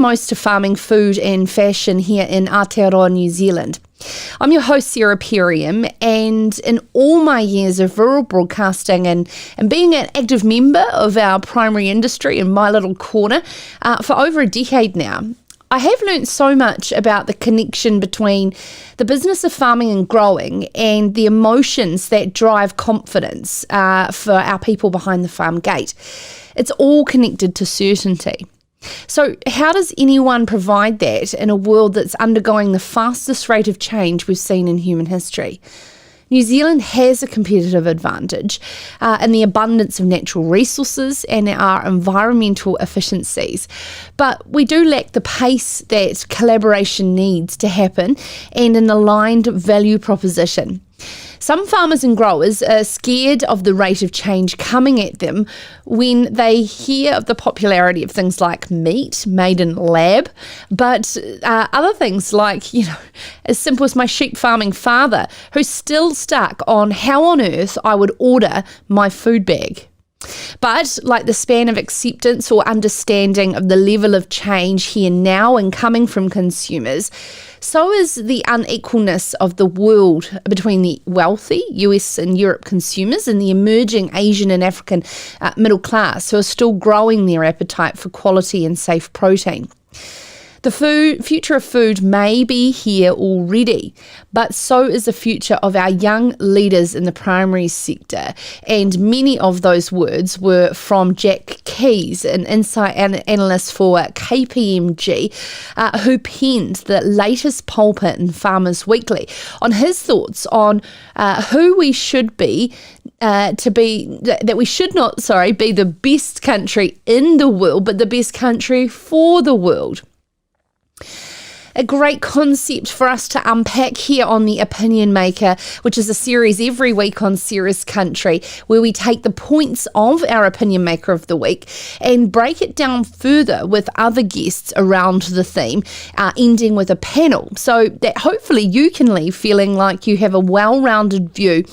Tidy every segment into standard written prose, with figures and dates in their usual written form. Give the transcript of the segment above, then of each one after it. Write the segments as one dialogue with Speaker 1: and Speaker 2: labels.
Speaker 1: most to farming, food and fashion here in Aotearoa, New Zealand. I'm your host, Sarah Perriam, and in all my years of rural broadcasting and being an active member of our primary industry in my little corner for over a decade now, I have learnt so much about the connection between the business of farming and growing and the emotions that drive confidence for our people behind the farm gate. It's all connected to certainty. So how does anyone provide that in a world that's undergoing the fastest rate of change we've seen in human history? New Zealand has a competitive advantage in the abundance of natural resources and our environmental efficiencies, but we do lack the pace that collaboration needs to happen and an aligned value proposition. Some farmers and growers are scared of the rate of change coming at them when they hear of the popularity of things like meat made in lab, but other things like, as simple as my sheep farming father, who's still stuck on how on earth I would order my food bag. But like the span of acceptance or understanding of the level of change here now and coming from consumers, so is the unequalness of the world between the wealthy US and Europe consumers and the emerging Asian and African middle class who are still growing their appetite for quality and safe protein. The future of food may be here already, but so is the future of our young leaders in the primary sector. And many of those words were from Jack Keys, an insight analyst for KPMG, who penned the latest pulpit in Farmers Weekly on his thoughts on who we should be that we should not be the best country in the world, but the best country for the world. A great concept for us to unpack here on The Opinion Maker, which is a series every week on Sarah's Country, where we take the points of our Opinion Maker of the week and break it down further with other guests around the theme, ending with a panel, so that hopefully you can leave feeling like you have a well-rounded view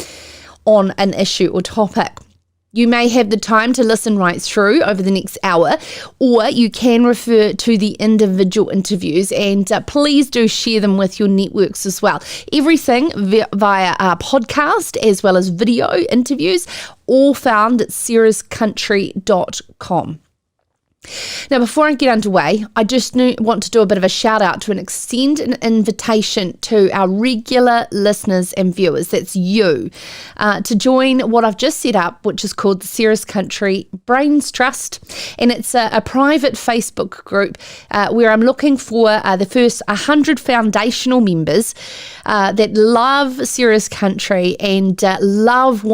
Speaker 1: on an issue or topic. You may have the time to listen right through over the next hour, or you can refer to the individual interviews, and please do share them with your networks as well. Everything via our podcast as well as video interviews, all found at sarahscountry.com. Now, before I get underway, I just want to do a bit of a shout out to extend an invitation to our regular listeners and viewers, that's you, to join what I've just set up, which is called the Sarah's Country Brains Trust. And it's a private Facebook group where I'm looking for the first 100 foundational members that love Sarah's Country and love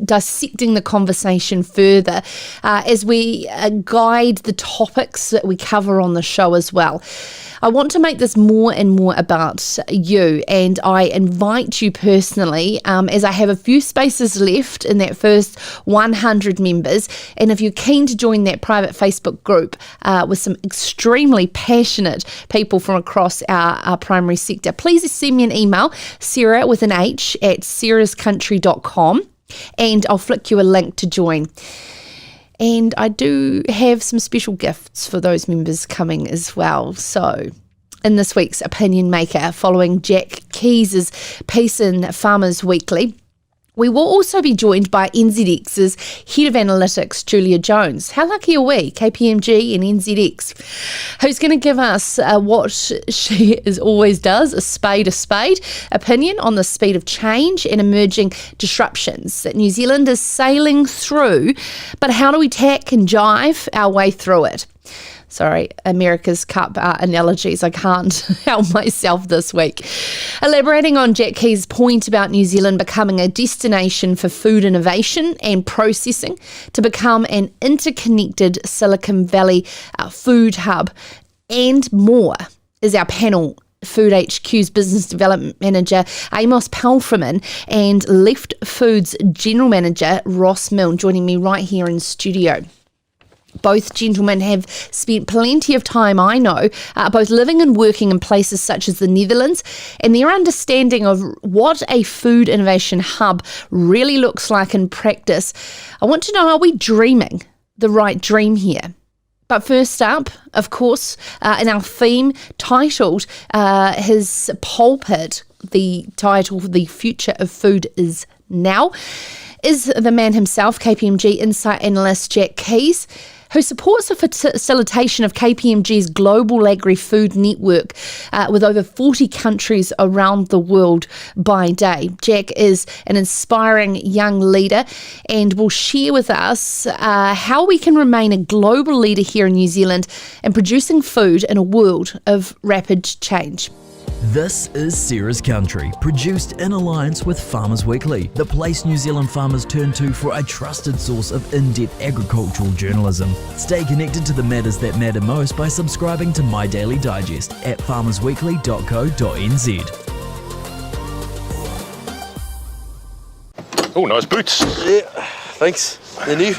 Speaker 1: dissecting the conversation further as we guide the topics that we cover on the show as well. I want to make this more and more about you, and I invite you personally, as I have a few spaces left in that first 100 members, and if you're keen to join that private Facebook group with some extremely passionate people from across our primary sector, please send me an email, Sarah with an H at sarahscountry.com, and I'll flick you a link to join. And I do have some special gifts for those members coming as well. So in this week's Opinion Maker, following Jack Keys' piece in Farmers Weekly, we will also be joined by NZX's Head of Analytics, Julia Jones. How lucky are we, KPMG and NZX, who's going to give us what she always does, a spade opinion on the speed of change and emerging disruptions that New Zealand is sailing through, but how do we tack and jive our way through it? Sorry, America's Cup analogies. I can't help myself this week. Elaborating on Jack Keys' point about New Zealand becoming a destination for food innovation and processing to become an interconnected Silicon Valley food hub and more is our panel. Food HQ's Business Development Manager, Amos Palfreyman, and Leaft Food's General Manager, Ross Milne, joining me right here in studio. Both gentlemen have spent plenty of time, I know, both living and working in places such as the Netherlands, and their understanding of what a food innovation hub really looks like in practice. I want to know, are we dreaming the right dream here? But first up, of course, in our theme titled his pulpit, the title, The Future of Food is Now, is the man himself, KPMG Insight analyst Jack Keys, who supports the facilitation of KPMG's global agri-food network with over 40 countries around the world by day. Jack is an inspiring young leader and will share with us how we can remain a global leader here in New Zealand in producing food in a world of rapid change.
Speaker 2: This is Sarah's Country, produced in alliance with Farmers Weekly, the place New Zealand farmers turn to for a trusted source of in-depth agricultural journalism. Stay connected to the matters that matter most by subscribing to My Daily Digest at farmersweekly.co.nz.
Speaker 3: Oh, nice boots.
Speaker 4: Yeah, thanks. They're new.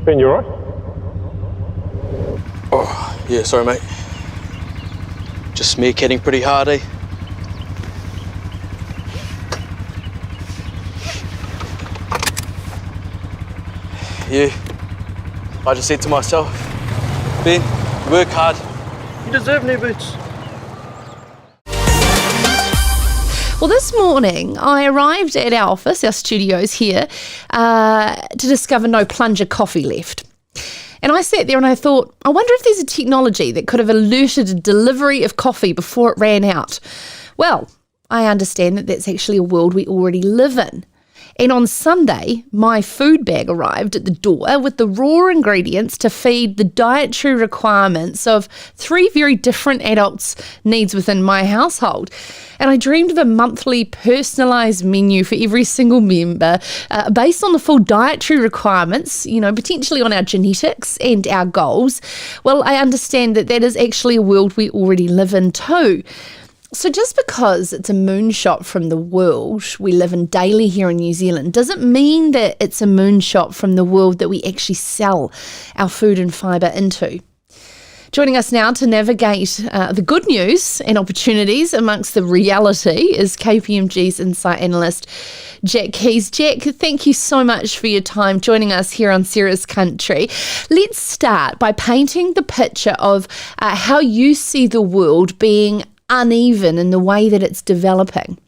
Speaker 3: Ben, you alright?
Speaker 4: Oh, yeah, sorry, mate. Just meerkatting pretty hard, eh? Yeah. I just said to myself, Ben, you work hard. You deserve new boots.
Speaker 1: Well, this morning I arrived at our office, our studios here, to discover no plunger coffee left. And I sat there and I thought, I wonder if there's a technology that could have alerted a delivery of coffee before it ran out. Well, I understand that that's actually a world we already live in. And on Sunday, my food bag arrived at the door with the raw ingredients to feed the dietary requirements of 3 very different adults' needs within my household. And I dreamed of a monthly personalised menu for every single member based on the full dietary requirements, potentially on our genetics and our goals. Well, I understand that that is actually a world we already live in too. So just because it's a moonshot from the world we live in daily here in New Zealand doesn't mean that it's a moonshot from the world that we actually sell our food and fibre into. Joining us now to navigate the good news and opportunities amongst the reality is KPMG's Insight analyst, Jack Keys. Jack, thank you so much for your time joining us here on Sarah's Country. Let's start by painting the picture of how you see the world being uneven in the way that it's developing.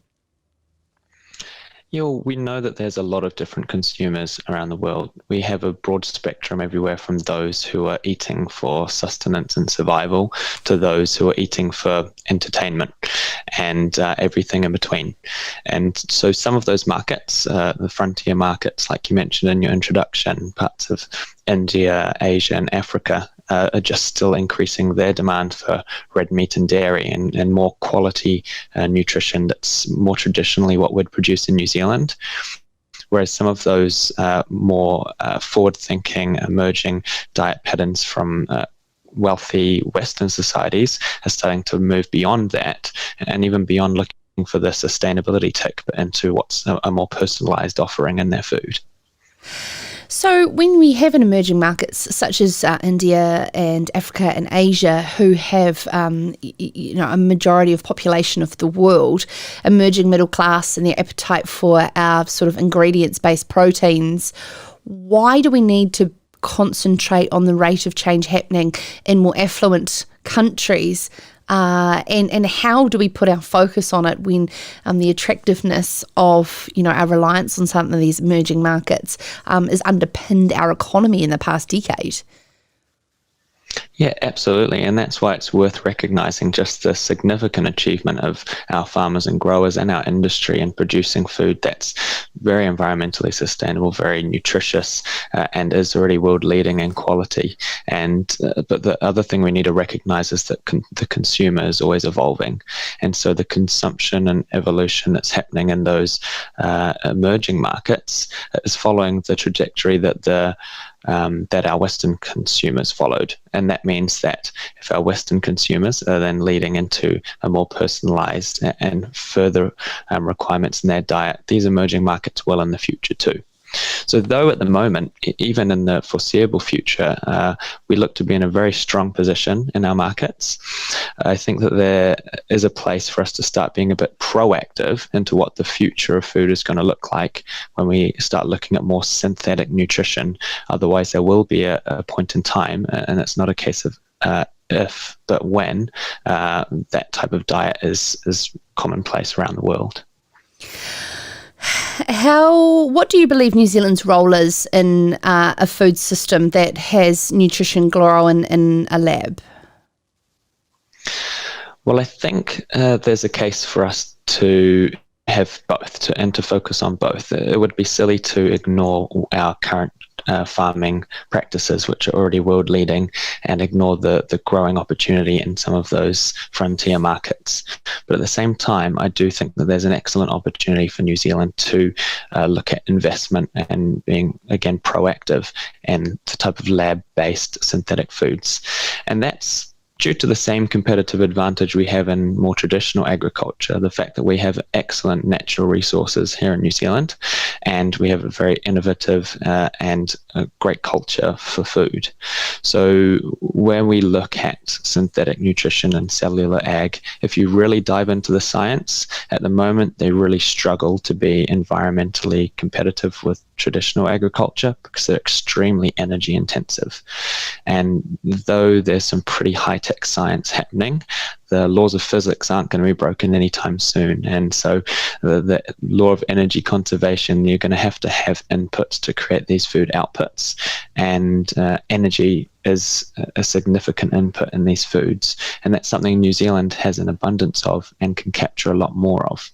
Speaker 5: Yeah, well, we know that there's a lot of different consumers around the world. We have a broad spectrum everywhere from those who are eating for sustenance and survival to those who are eating for entertainment and everything in between. And so some of those markets, the frontier markets, like you mentioned in your introduction, parts of India, Asia and Africa, are just still increasing their demand for red meat and dairy and more quality nutrition that's more traditionally what we'd produce in New Zealand. Whereas some of those more forward-thinking emerging diet patterns from wealthy Western societies are starting to move beyond that and even beyond looking for the sustainability tick, but into what's a more personalised offering in their food.
Speaker 1: So when we have in emerging markets such as India and Africa and Asia who have a majority of population of the world, emerging middle class and their appetite for our sort of ingredients-based proteins, why do we need to concentrate on the rate of change happening in more affluent countries? And how do we put our focus on it when the attractiveness of our reliance on some of these emerging markets has underpinned our economy in the past decade?
Speaker 5: Yeah, absolutely. And that's why it's worth recognising just the significant achievement of our farmers and growers and our industry in producing food that's very environmentally sustainable, very nutritious, and is already world leading in quality. And but the other thing we need to recognise is that the consumer is always evolving. And so the consumption and evolution that's happening in those emerging markets is following the trajectory that that our Western consumers followed. And that means that if our Western consumers are then leading into a more personalised and further requirements in their diet, these emerging markets will in the future too. So though at the moment, even in the foreseeable future, we look to be in a very strong position in our markets, I think that there is a place for us to start being a bit proactive into what the future of food is going to look like when we start looking at more synthetic nutrition. Otherwise, there will be a point in time, and it's not a case of if, but when that type of diet is commonplace around the world.
Speaker 1: What do you believe New Zealand's role is in a food system that has nutrition grow in a lab?
Speaker 5: Well, I think there's a case for us to have both and to focus on both. It would be silly to ignore our current farming practices, which are already world leading, and ignore the growing opportunity in some of those frontier markets. But at the same time, I do think that there's an excellent opportunity for New Zealand to look at investment and being, again, proactive in the type of lab-based synthetic foods. And that's due to the same competitive advantage we have in more traditional agriculture, the fact that we have excellent natural resources here in New Zealand, and we have a very innovative and a great culture for food. So when we look at synthetic nutrition and cellular ag, if you really dive into the science, at the moment they really struggle to be environmentally competitive with traditional agriculture because they're extremely energy intensive. And though there's some pretty high-tech science happening, the laws of physics aren't going to be broken anytime soon. And so the law of energy conservation, you're going to have inputs to create these food outputs. And energy is a significant input in these foods. And that's something New Zealand has an abundance of and can capture a lot more of.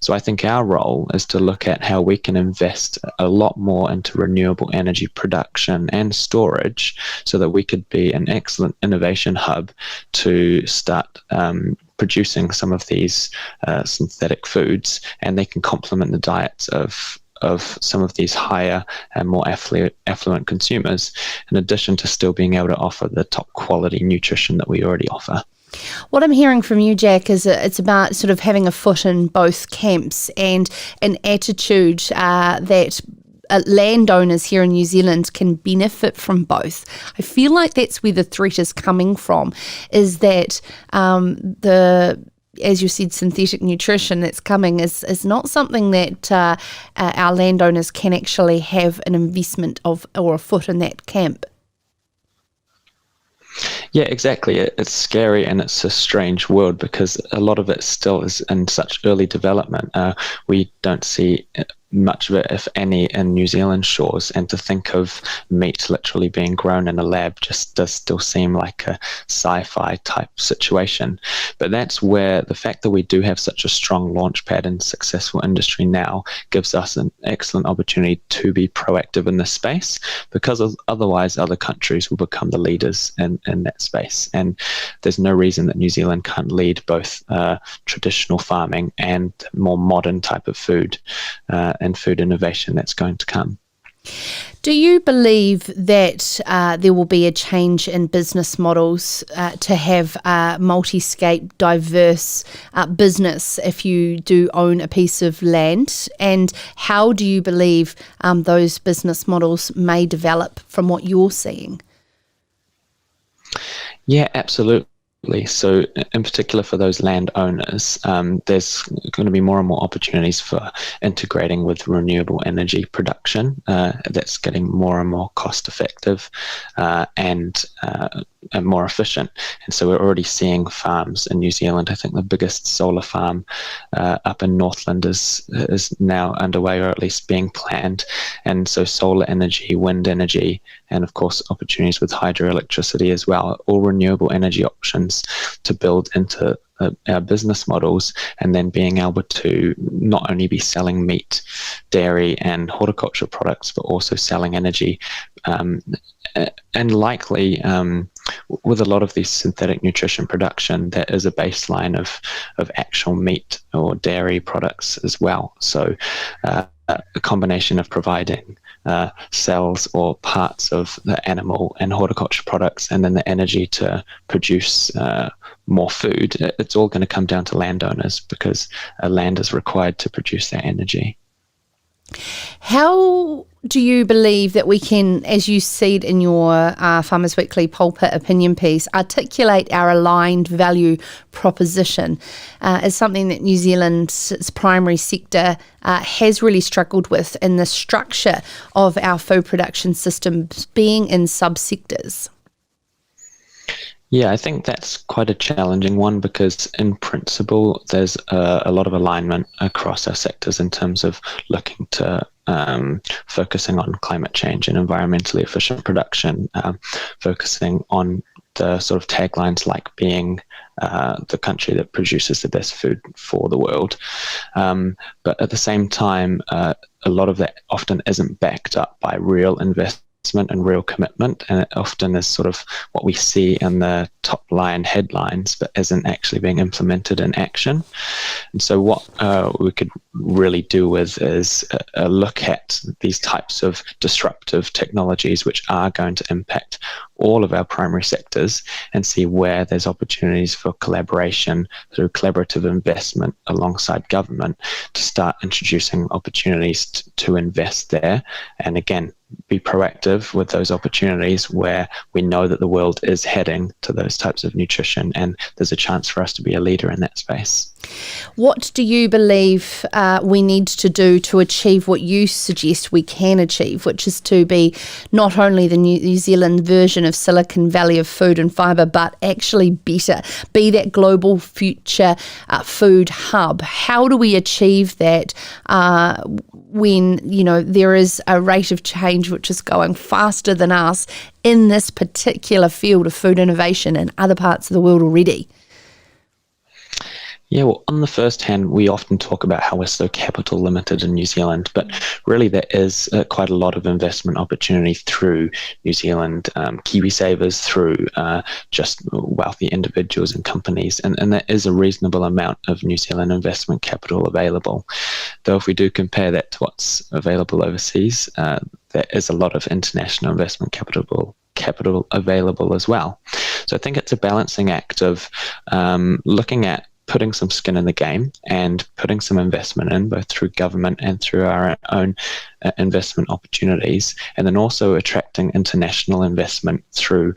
Speaker 5: So I think our role is to look at how we can invest a lot more into renewable energy production and storage so that we could be an excellent innovation hub to start producing some of these synthetic foods, and they can complement the diets of some of these higher and more affluent consumers, in addition to still being able to offer the top quality nutrition that we already offer.
Speaker 1: What I'm hearing from you, Jack, is it's about sort of having a foot in both camps and an attitude that landowners here in New Zealand can benefit from both. I feel like that's where the threat is coming from, is that as you said, synthetic nutrition that's coming is not something that our landowners can actually have an investment of or a foot in that camp.
Speaker 5: Yeah, exactly. It's scary and it's a strange world because a lot of it still is in such early development. We don't see much of it, if any, in New Zealand shores, and to think of meat literally being grown in a lab just does still seem like a sci-fi type situation. But that's where the fact that we do have such a strong launch pad and successful industry now gives us an excellent opportunity to be proactive in this space, because otherwise other countries will become the leaders in that space. And there's no reason that New Zealand can't lead both traditional farming and more modern type of food and food innovation that's going to come.
Speaker 1: Do you believe that there will be a change in business models to have a multi-scape, diverse business if you do own a piece of land? And how do you believe those business models may develop from what you're seeing?
Speaker 5: Yeah, absolutely. So in particular for those landowners, there's going to be more and more opportunities for integrating with renewable energy production that's getting more and more cost effective and more efficient. And so we're already seeing farms in New Zealand. I think the biggest solar farm up in Northland is now underway, or at least being planned. And so solar energy, wind energy, and of course opportunities with hydroelectricity as well, all renewable energy options to build into our business models, and then being able to not only be selling meat, dairy and horticulture products, but also selling energy. And likely with a lot of these synthetic nutrition production, there is a baseline of actual meat or dairy products as well. So a combination of providing cells or parts of the animal and horticulture products, and then the energy to produce more food, it's all going to come down to landowners, because land is required to produce that energy.
Speaker 1: How do you believe that we can, as you said in your Farmers Weekly pulpit opinion piece, articulate our aligned value proposition as something that New Zealand's primary sector has really struggled with in the structure of our food production systems being in subsectors?
Speaker 5: Yeah, I think that's quite a challenging one because in principle, there's a lot of alignment across our sectors in terms of looking to focusing on climate change and environmentally efficient production, focusing on the sort of taglines like being the country that produces the best food for the world. But at the same time, a lot of that often isn't backed up by real investment and real commitment, and it often is sort of what we see in the top line headlines but isn't actually being implemented in action. And so what we could really do with is a look at these types of disruptive technologies which are going to impact all of our primary sectors and see where there's opportunities for collaboration through collaborative investment alongside government to start introducing opportunities to invest there, and again be proactive with those opportunities where we know that the world is heading to those types of nutrition and there's a chance for us to be a leader in that space.
Speaker 1: What do you believe we need to do to achieve what you suggest we can achieve, which is to be not only the New Zealand version of Silicon Valley of food and fibre, but actually better, be that global future food hub? How do we achieve that when, you know, there is a rate of change which is going faster than us in this particular field of food innovation in other parts of the world already?
Speaker 5: Yeah, well, on the first hand, we often talk about how we're so capital limited in New Zealand, but really there is quite a lot of investment opportunity through New Zealand KiwiSavers, through just wealthy individuals and companies, and there is a reasonable amount of New Zealand investment capital available. Though if we do compare that to what's available overseas, there is a lot of international investment capital available as well. So I think it's a balancing act of looking at putting some skin in the game and putting some investment in, both through government and through our own investment opportunities, and then also attracting international investment through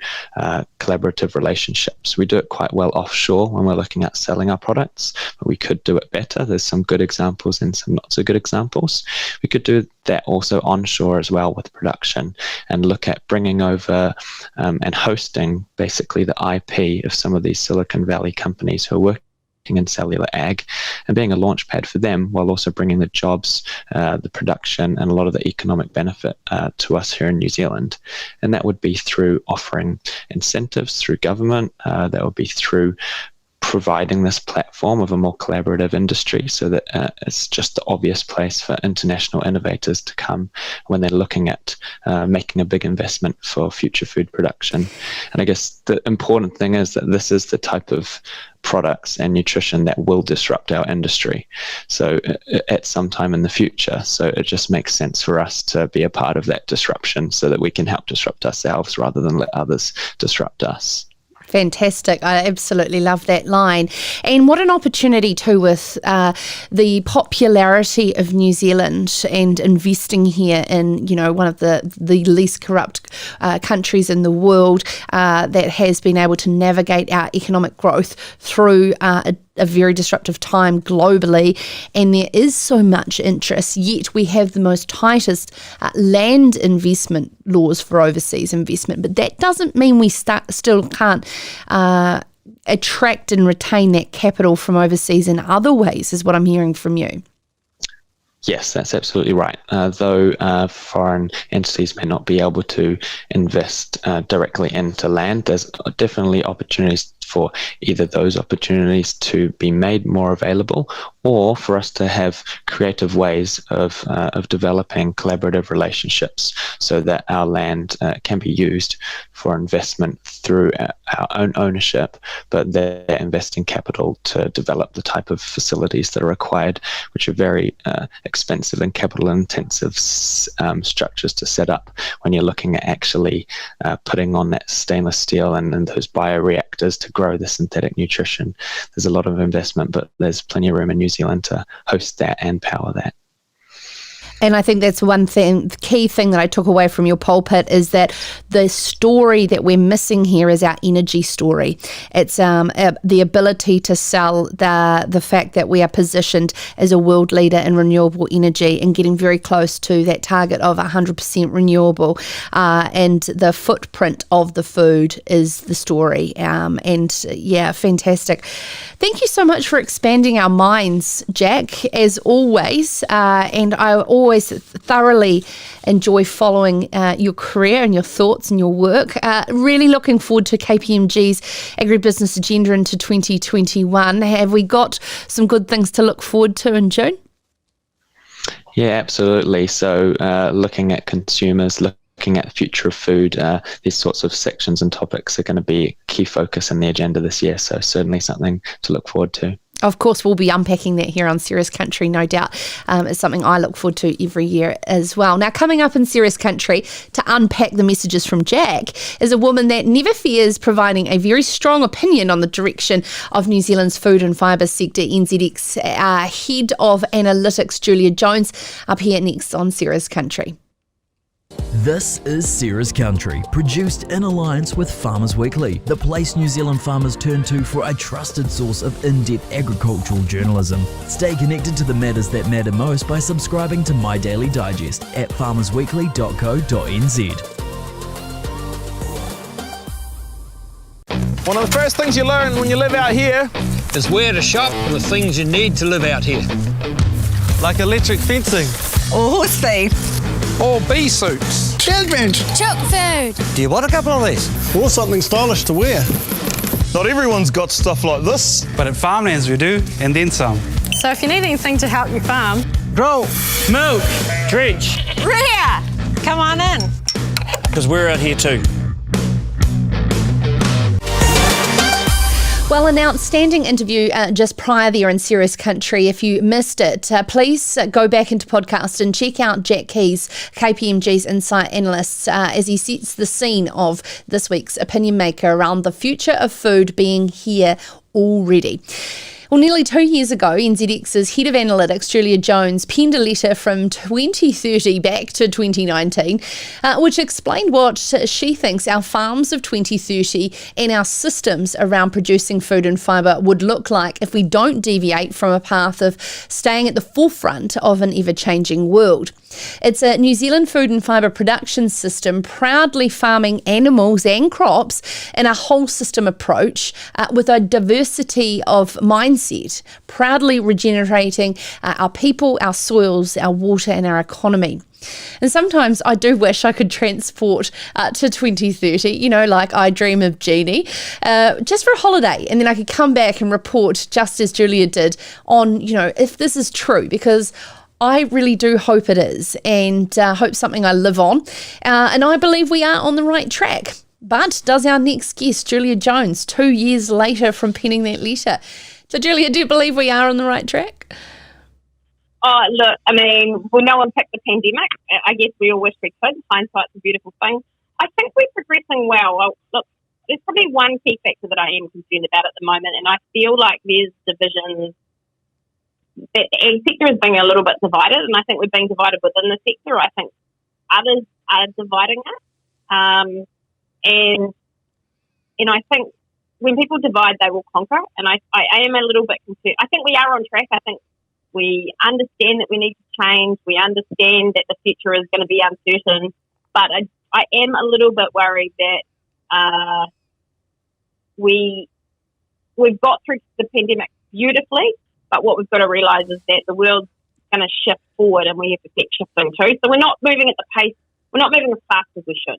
Speaker 5: collaborative relationships. We do it quite well offshore when we're looking at selling our products, but we could do it better. There's some good examples and some not so good examples. We could do that also onshore as well with production and look at bringing over and hosting basically the IP of some of these Silicon Valley companies who are working in cellular ag and being a launch pad for them, while also bringing the jobs, the production and a lot of the economic benefit to us here in New Zealand. And that would be through offering incentives through government, that would be through providing this platform of a more collaborative industry so that it's just the obvious place for international innovators to come when they're looking at making a big investment for future food production. And I guess the important thing is that this is the type of products and nutrition that will disrupt our industry so at some time in the future. So it just makes sense for us to be a part of that disruption so that we can help disrupt ourselves rather than let others disrupt us.
Speaker 1: Fantastic. I absolutely love that line. And what an opportunity too with the popularity of New Zealand and investing here in, you know, one of the least corrupt countries in the world that has been able to navigate our economic growth through a very disruptive time globally, and there is so much interest, yet we have the most tightest land investment laws for overseas investment. But that doesn't mean we still can't attract and retain that capital from overseas in other ways, is what I'm hearing from you.
Speaker 5: Yes, that's absolutely right. Though foreign entities may not be able to invest directly into land, there's definitely opportunities for either those opportunities to be made more available or for us to have creative ways of developing collaborative relationships so that our land can be used for investment through our own ownership, but they're investing capital to develop the type of facilities that are required, which are very expensive and capital intensive structures to set up when you're looking at actually putting on that stainless steel and those bioreactors to grow the synthetic nutrition. There's a lot of investment, but there's plenty of room in New Zealand to host that and power that.
Speaker 1: And I think that's one thing, the key thing that I took away from your pulpit is that the story that we're missing here is our energy story. It's the ability to sell the fact that we are positioned as a world leader in renewable energy and getting very close to that target of 100% renewable. And the footprint of the food is the story. Fantastic. Thank you so much for expanding our minds, Jack, as always. And I always thoroughly enjoy following your career and your thoughts and your work. Really looking forward to KPMG's agribusiness agenda into 2021. Have we got some good things to look forward to in June?
Speaker 5: Yeah, absolutely. So looking at consumers, looking at the future of food, these sorts of sections and topics are going to be a key focus in the agenda this year. So certainly something to look forward to.
Speaker 1: Of course, we'll be unpacking that here on Serious Country, no doubt. It's something I look forward to every year as well. Now, coming up in Serious Country to unpack the messages from Jack is a woman that never fears providing a very strong opinion on the direction of New Zealand's food and fibre sector. NZX Head of Analytics, Julia Jones, up here next on Serious Country.
Speaker 2: This is Sarah's Country, produced in alliance with Farmers Weekly, the place New Zealand farmers turn to for a trusted source of in-depth agricultural journalism. Stay connected to the matters that matter most by subscribing to My Daily Digest at farmersweekly.co.nz.
Speaker 6: One of the first things you learn when you live out here
Speaker 7: is where to shop for the things you need to live out here.
Speaker 6: like electric fencing,
Speaker 8: or horse feed,
Speaker 6: or bee suits,
Speaker 8: children,
Speaker 9: chook food.
Speaker 7: Do you want a couple of these?
Speaker 10: Or something stylish to wear. Not everyone's got stuff like this.
Speaker 6: but at Farmlands we do, and then some.
Speaker 9: So if you need anything to help you farm,
Speaker 7: Grow, milk, dredge,
Speaker 9: rear, come on in.
Speaker 7: because we're out here too.
Speaker 1: Well, an outstanding interview just prior there in Serious Country. If you missed it, please go back into podcast and check out Jack Keys, KPMG's Insight analyst, as he sets the scene of this week's opinion maker around the future of food being here already. Well, nearly 2 years ago, NZX's Head of Analytics, Julia Jones, penned a letter from 2030 back to 2019, which explained what she thinks our farms of 2030 and our systems around producing food and fibre would look like if we don't deviate from a path of staying at the forefront of an ever-changing world. It's a New Zealand food and fibre production system proudly farming animals and crops in a whole system approach with a diversity of mindset, proudly regenerating our people, our soils, our water and our economy. And sometimes I do wish I could transport to 2030, like I dream of Jeannie, just for a holiday. And then I could come back and report, just as Julia did, on, if this is true, because I really do hope it is, and hope something I live on. And I believe we are on the right track. But does our next guest, Julia Jones, 2 years later from penning that letter? So, Julia, do you believe we are on the right track?
Speaker 11: Oh, look, we no one picked the pandemic. I guess we all wish we could. Hindsight's a beautiful thing. I think we're progressing well. Look, there's probably one key factor that I am concerned about at the moment, and I feel like there's divisions. The ag sector is being a little bit divided, and I think we're being divided within the sector. I think others are dividing us. And I think when people divide, they will conquer, and I am a little bit concerned. I think we are on track. I think we understand that we need to change. We understand that the future is going to be uncertain, but I am a little bit worried that we've got through the pandemic beautifully, but what we've got to realise is that the world's going to shift forward, and we have to keep shifting too. So we're not moving at the pace. We're not moving as fast as we should.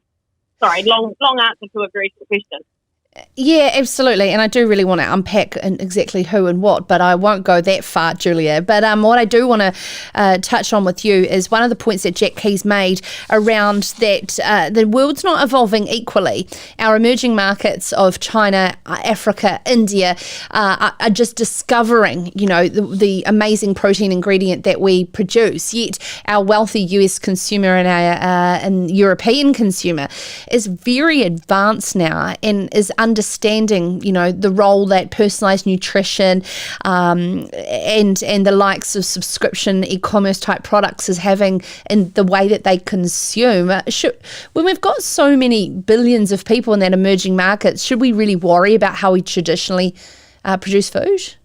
Speaker 11: Sorry, long answer to a very short question.
Speaker 1: Yeah, absolutely. And I do really want to unpack exactly who and what, but I won't go that far, Julia. But what I do want to touch on with you is one of the points that Jack Keys made around that the world's not evolving equally. Our emerging markets of China, Africa, India are just discovering, the amazing protein ingredient that we produce. Yet our wealthy US consumer and our and European consumer is very advanced now and is understanding, the role that personalised nutrition and the likes of subscription e-commerce type products is having in the way that they consume. When we've got so many billions of people in that emerging market, should we really worry about how we traditionally produce food?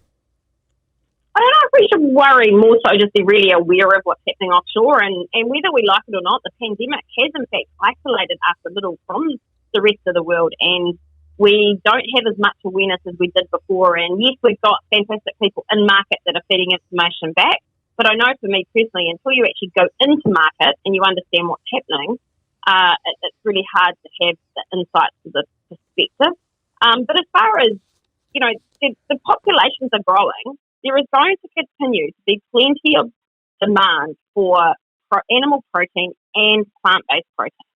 Speaker 11: I don't know if we should worry, more so just be really aware of what's happening offshore, and whether we like it or not, the pandemic has in fact isolated us a little from the rest of the world, and we don't have as much awareness as we did before. And yes, we've got fantastic people in market that are feeding information back, but I know for me personally, until you actually go into market and you understand what's happening, it's really hard to have the insights to the perspective. But as far as, the populations are growing, there is going to continue to be plenty of demand for animal protein and plant-based protein.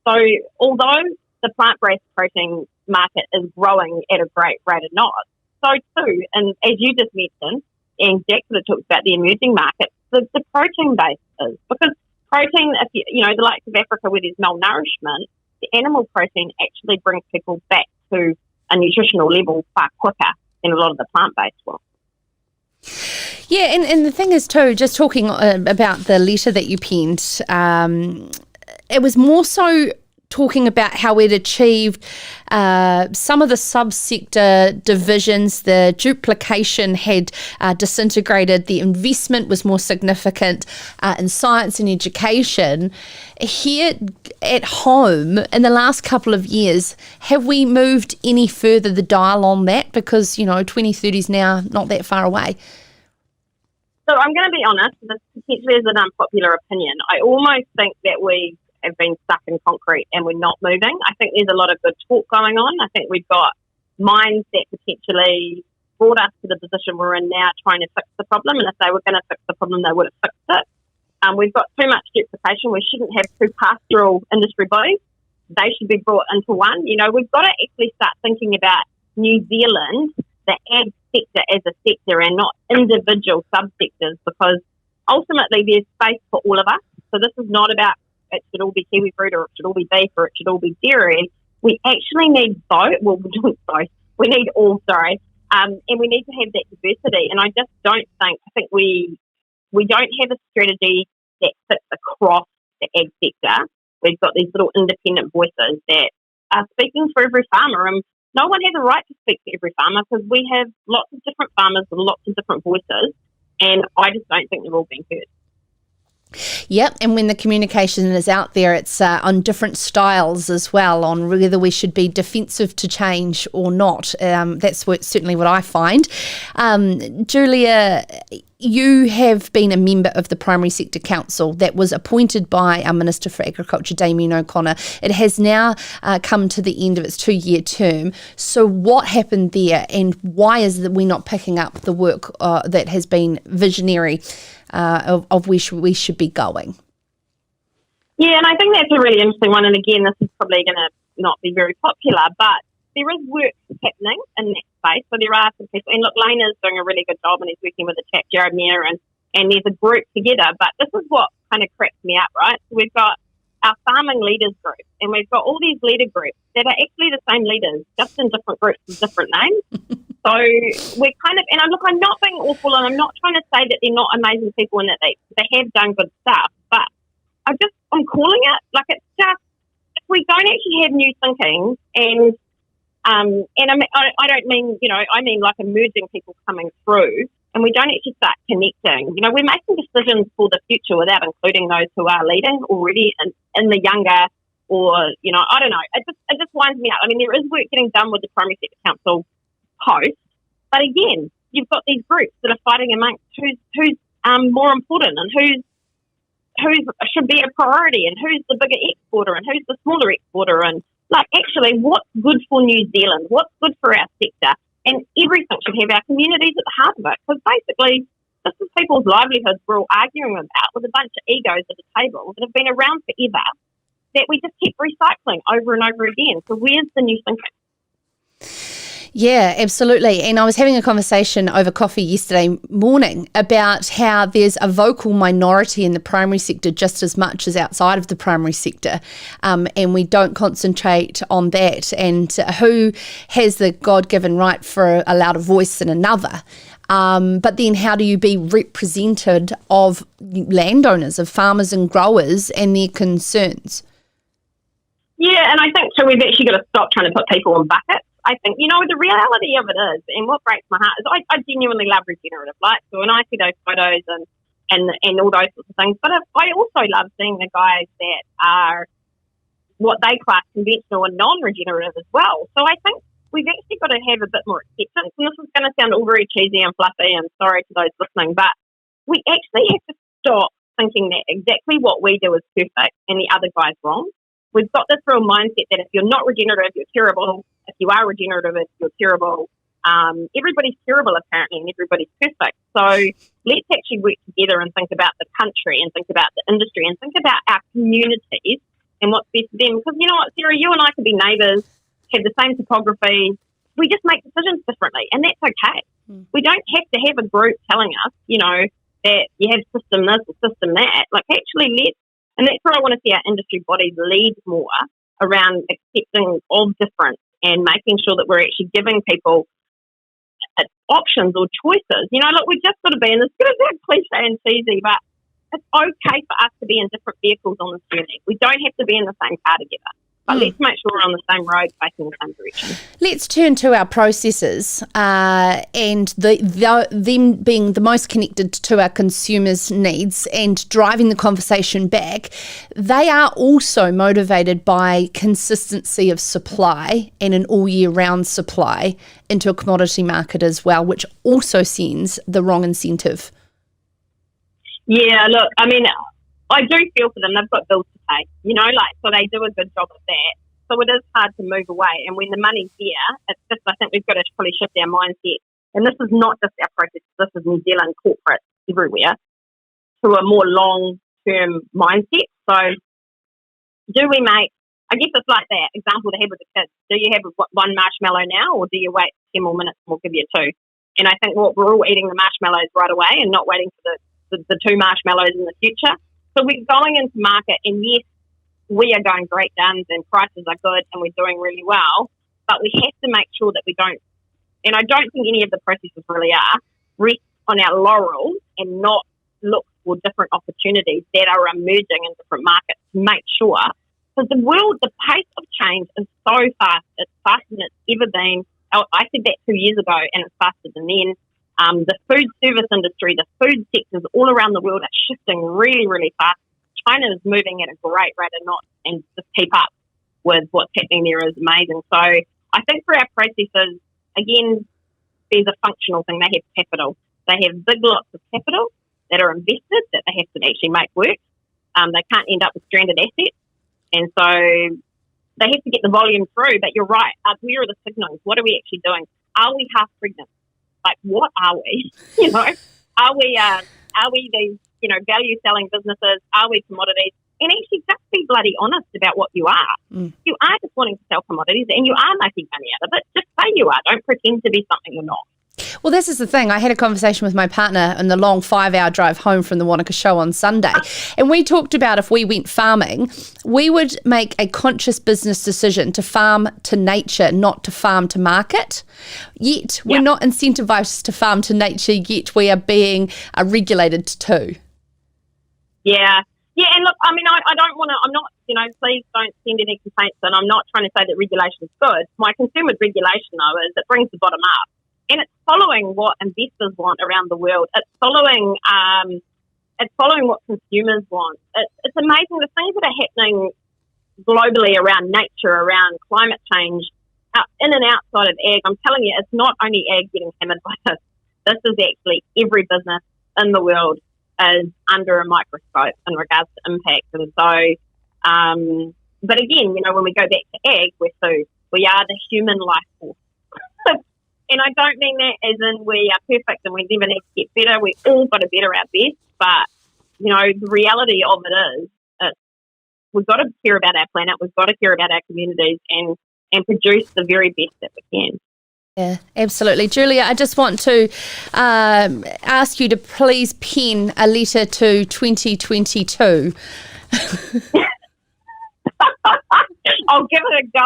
Speaker 11: So although the plant-based protein market is growing at a great rate of knots, so too, and as you just mentioned, and Jack sort of talked about the emerging markets, the protein-based is. Because protein, if the likes of Africa where there's malnourishment, the animal protein actually brings people back to a nutritional level far quicker than a lot of the plant-based will.
Speaker 1: Yeah, and the thing is too, just talking about the letter that you penned, it was more so talking about how we'd achieved some of the subsector divisions, the duplication had disintegrated, the investment was more significant in science and education. Here at home, in the last couple of years, have we moved any further the dial on that? Because, 2030 is now not that far away.
Speaker 11: So I'm going to be honest, this potentially is an unpopular opinion. I almost think that we have been stuck in concrete and we're not moving. I think there's a lot of good talk going on. I think we've got minds that potentially brought us to the position we're in now trying to fix the problem, and if they were going to fix the problem, they would have fixed it. We've got too much duplication. We shouldn't have two pastoral industry bodies. They should be brought into one. We've got to actually start thinking about New Zealand, the ag sector as a sector and not individual subsectors, because ultimately there's space for all of us. So this is not about it should all be kiwi fruit or it should all be beef or it should all be dairy. We actually need both. Well, we're doing both. We need all, and we need to have that diversity. And I just don't think we don't have a strategy that fits across the ag sector. We've got these little independent voices that are speaking for every farmer, and no one has a right to speak for every farmer because we have lots of different farmers with lots of different voices, and I just don't think they're all being heard.
Speaker 1: Yep, and when the communication is out there, it's on different styles as well, on whether we should be defensive to change or not. That's certainly what I find. Julia, you have been a member of the Primary Sector Council that was appointed by our Minister for Agriculture, Damien O'Connor. It has now come to the end of its 2-year term. So what happened there, and why is that we're not picking up the work that has been visionary of where we should be going?
Speaker 11: Yeah, and I think that's a really interesting one. And again, this is probably going to not be very popular, but there is work happening in that space. So there are some people, and look, Lane is doing a really good job, and he's working with the chap Jared Mayer, and there's a group together. But this is what kind of cracks me up, right? So we've got our farming leaders group, and we've got all these leader groups that are actually the same leaders, just in different groups with different names. So we're kind of, and I'm not being awful, and I'm not trying to say that they're not amazing people and that they have done good stuff, but I'm calling it, like, it's just, if we don't actually have new thinking, and I don't mean, I mean like emerging people coming through, and we don't actually start connecting. We're making decisions for the future without including those who are leading already in the younger, or, I don't know. It just winds me up. I mean, there is work getting done with the Primary Sector Council post, but again, you've got these groups that are fighting amongst who's more important and who should be a priority and who's the bigger exporter and who's the smaller exporter, and actually what's good for New Zealand, what's good for our sector, and everything should have our communities at the heart of it, because basically this is people's livelihoods we're all arguing about with a bunch of egos at the table that have been around forever that we just keep recycling over and over again. So where's the new thinking?
Speaker 1: Yeah, absolutely. And I was having a conversation over coffee yesterday morning about how there's a vocal minority in the primary sector just as much as outside of the primary sector, and we don't concentrate on that, and who has the God-given right for a louder voice than another. But then how do you be represented of landowners, of farmers and growers and their concerns?
Speaker 11: Yeah, and I think so we've actually got to stop trying to put people on buckets. I think, the reality of it is, and what breaks my heart is I genuinely love regenerative, like, so when I see those photos and all those sorts of things, but I also love seeing the guys that are what they class conventional and non-regenerative as well. So I think we've actually got to have a bit more acceptance, and this is going to sound all very cheesy and fluffy, and sorry to those listening, but we actually have to stop thinking that exactly what we do is perfect and the other guy's wrong. We've got this real mindset that if you're not regenerative, you're terrible. If you are regenerative, you're terrible. Everybody's terrible, apparently, and everybody's perfect. So let's actually work together and think about the country and think about the industry and think about our communities and what's best for them. Because you know what, Sarah, you and I could be neighbours, have the same topography. We just make decisions differently, and that's okay. We don't have to have a group telling us, that you have system this or system that. Like, actually, and that's where I want to see our industry bodies lead more around accepting of difference and making sure that we're actually giving people options or choices. Look, we've just got to be, and it's going to sound cliche and cheesy, but it's okay for us to be in different vehicles on this journey. We don't have to be in the same car together. But let's make sure we're on the same road facing the same direction.
Speaker 1: Let's turn to our processors and them being the most connected to our consumers' needs and driving the conversation back. They are also motivated by consistency of supply and an all-year-round supply into a commodity market as well, which also sends the wrong incentive.
Speaker 11: Yeah, look, I do feel for them. They've got bills to pay, so they do a good job of that. So it is hard to move away. And when the money's there, it's just, I think we've got to fully shift our mindset. And this is not just our process, this is New Zealand corporate everywhere, to a more long-term mindset. So do we make, I guess it's like that example they have with the kids. Do you have one marshmallow now, or do you wait 10 more minutes and we'll give you two? And I think we're all eating the marshmallows right away and not waiting for the two marshmallows in the future. So we're going into market, and yes, we are going great guns and prices are good and we're doing really well, but we have to make sure that we don't, and I don't think any of the processors really are, rest on our laurels and not look for different opportunities that are emerging in different markets to make sure. Because the pace of change is so fast. It's faster than it's ever been. I said that 2 years ago, and it's faster than then. The food service industry, the food sectors all around the world are shifting really, really fast. China is moving at a great rate and just keep up with what's happening there is amazing. So I think for our processors, again, there's a functional thing. They have capital. They have big lots of capital that are invested that they have to actually make work. They can't end up with stranded assets. And so they have to get the volume through. But you're right. Where are the signals? What are we actually doing? Are we half pregnant? Like, what are we? Are we these, value selling businesses? Are we commodities? And actually just be bloody honest about what you are. You are just wanting to sell commodities and you are making money out of it. Just say you are. Don't pretend to be something you're not.
Speaker 1: Well, this is the thing. I had a conversation with my partner on the long 5-hour drive home from the Wanaka show on Sunday. And we talked about if we went farming, we would make a conscious business decision to farm to nature, not to farm to market. Yet we're not incentivized to farm to nature, yet we are being regulated to.
Speaker 11: Yeah. Yeah, and look, I don't want to, I'm not, please don't send any complaints, and I'm not trying to say that regulation is good. My concern with regulation, though, is it brings the bottom up. And it's following what investors want around the world. It's following what consumers want. It's amazing the things that are happening globally around nature, around climate change, in and outside of ag. I'm telling you, it's not only ag getting hammered by this. This is actually every business in the world is under a microscope in regards to impact. And so, but again, when we go back to ag, we're food. We are the human life force. And I don't mean that as in we are perfect and we never need to get better. We all got to better our best. But, the reality of it is we've got to care about our planet. We've got to care about our communities and produce the very best that we can.
Speaker 1: Yeah, absolutely. Julia, I just want to ask you to please pen a letter to 2022.
Speaker 11: I'll give it a go.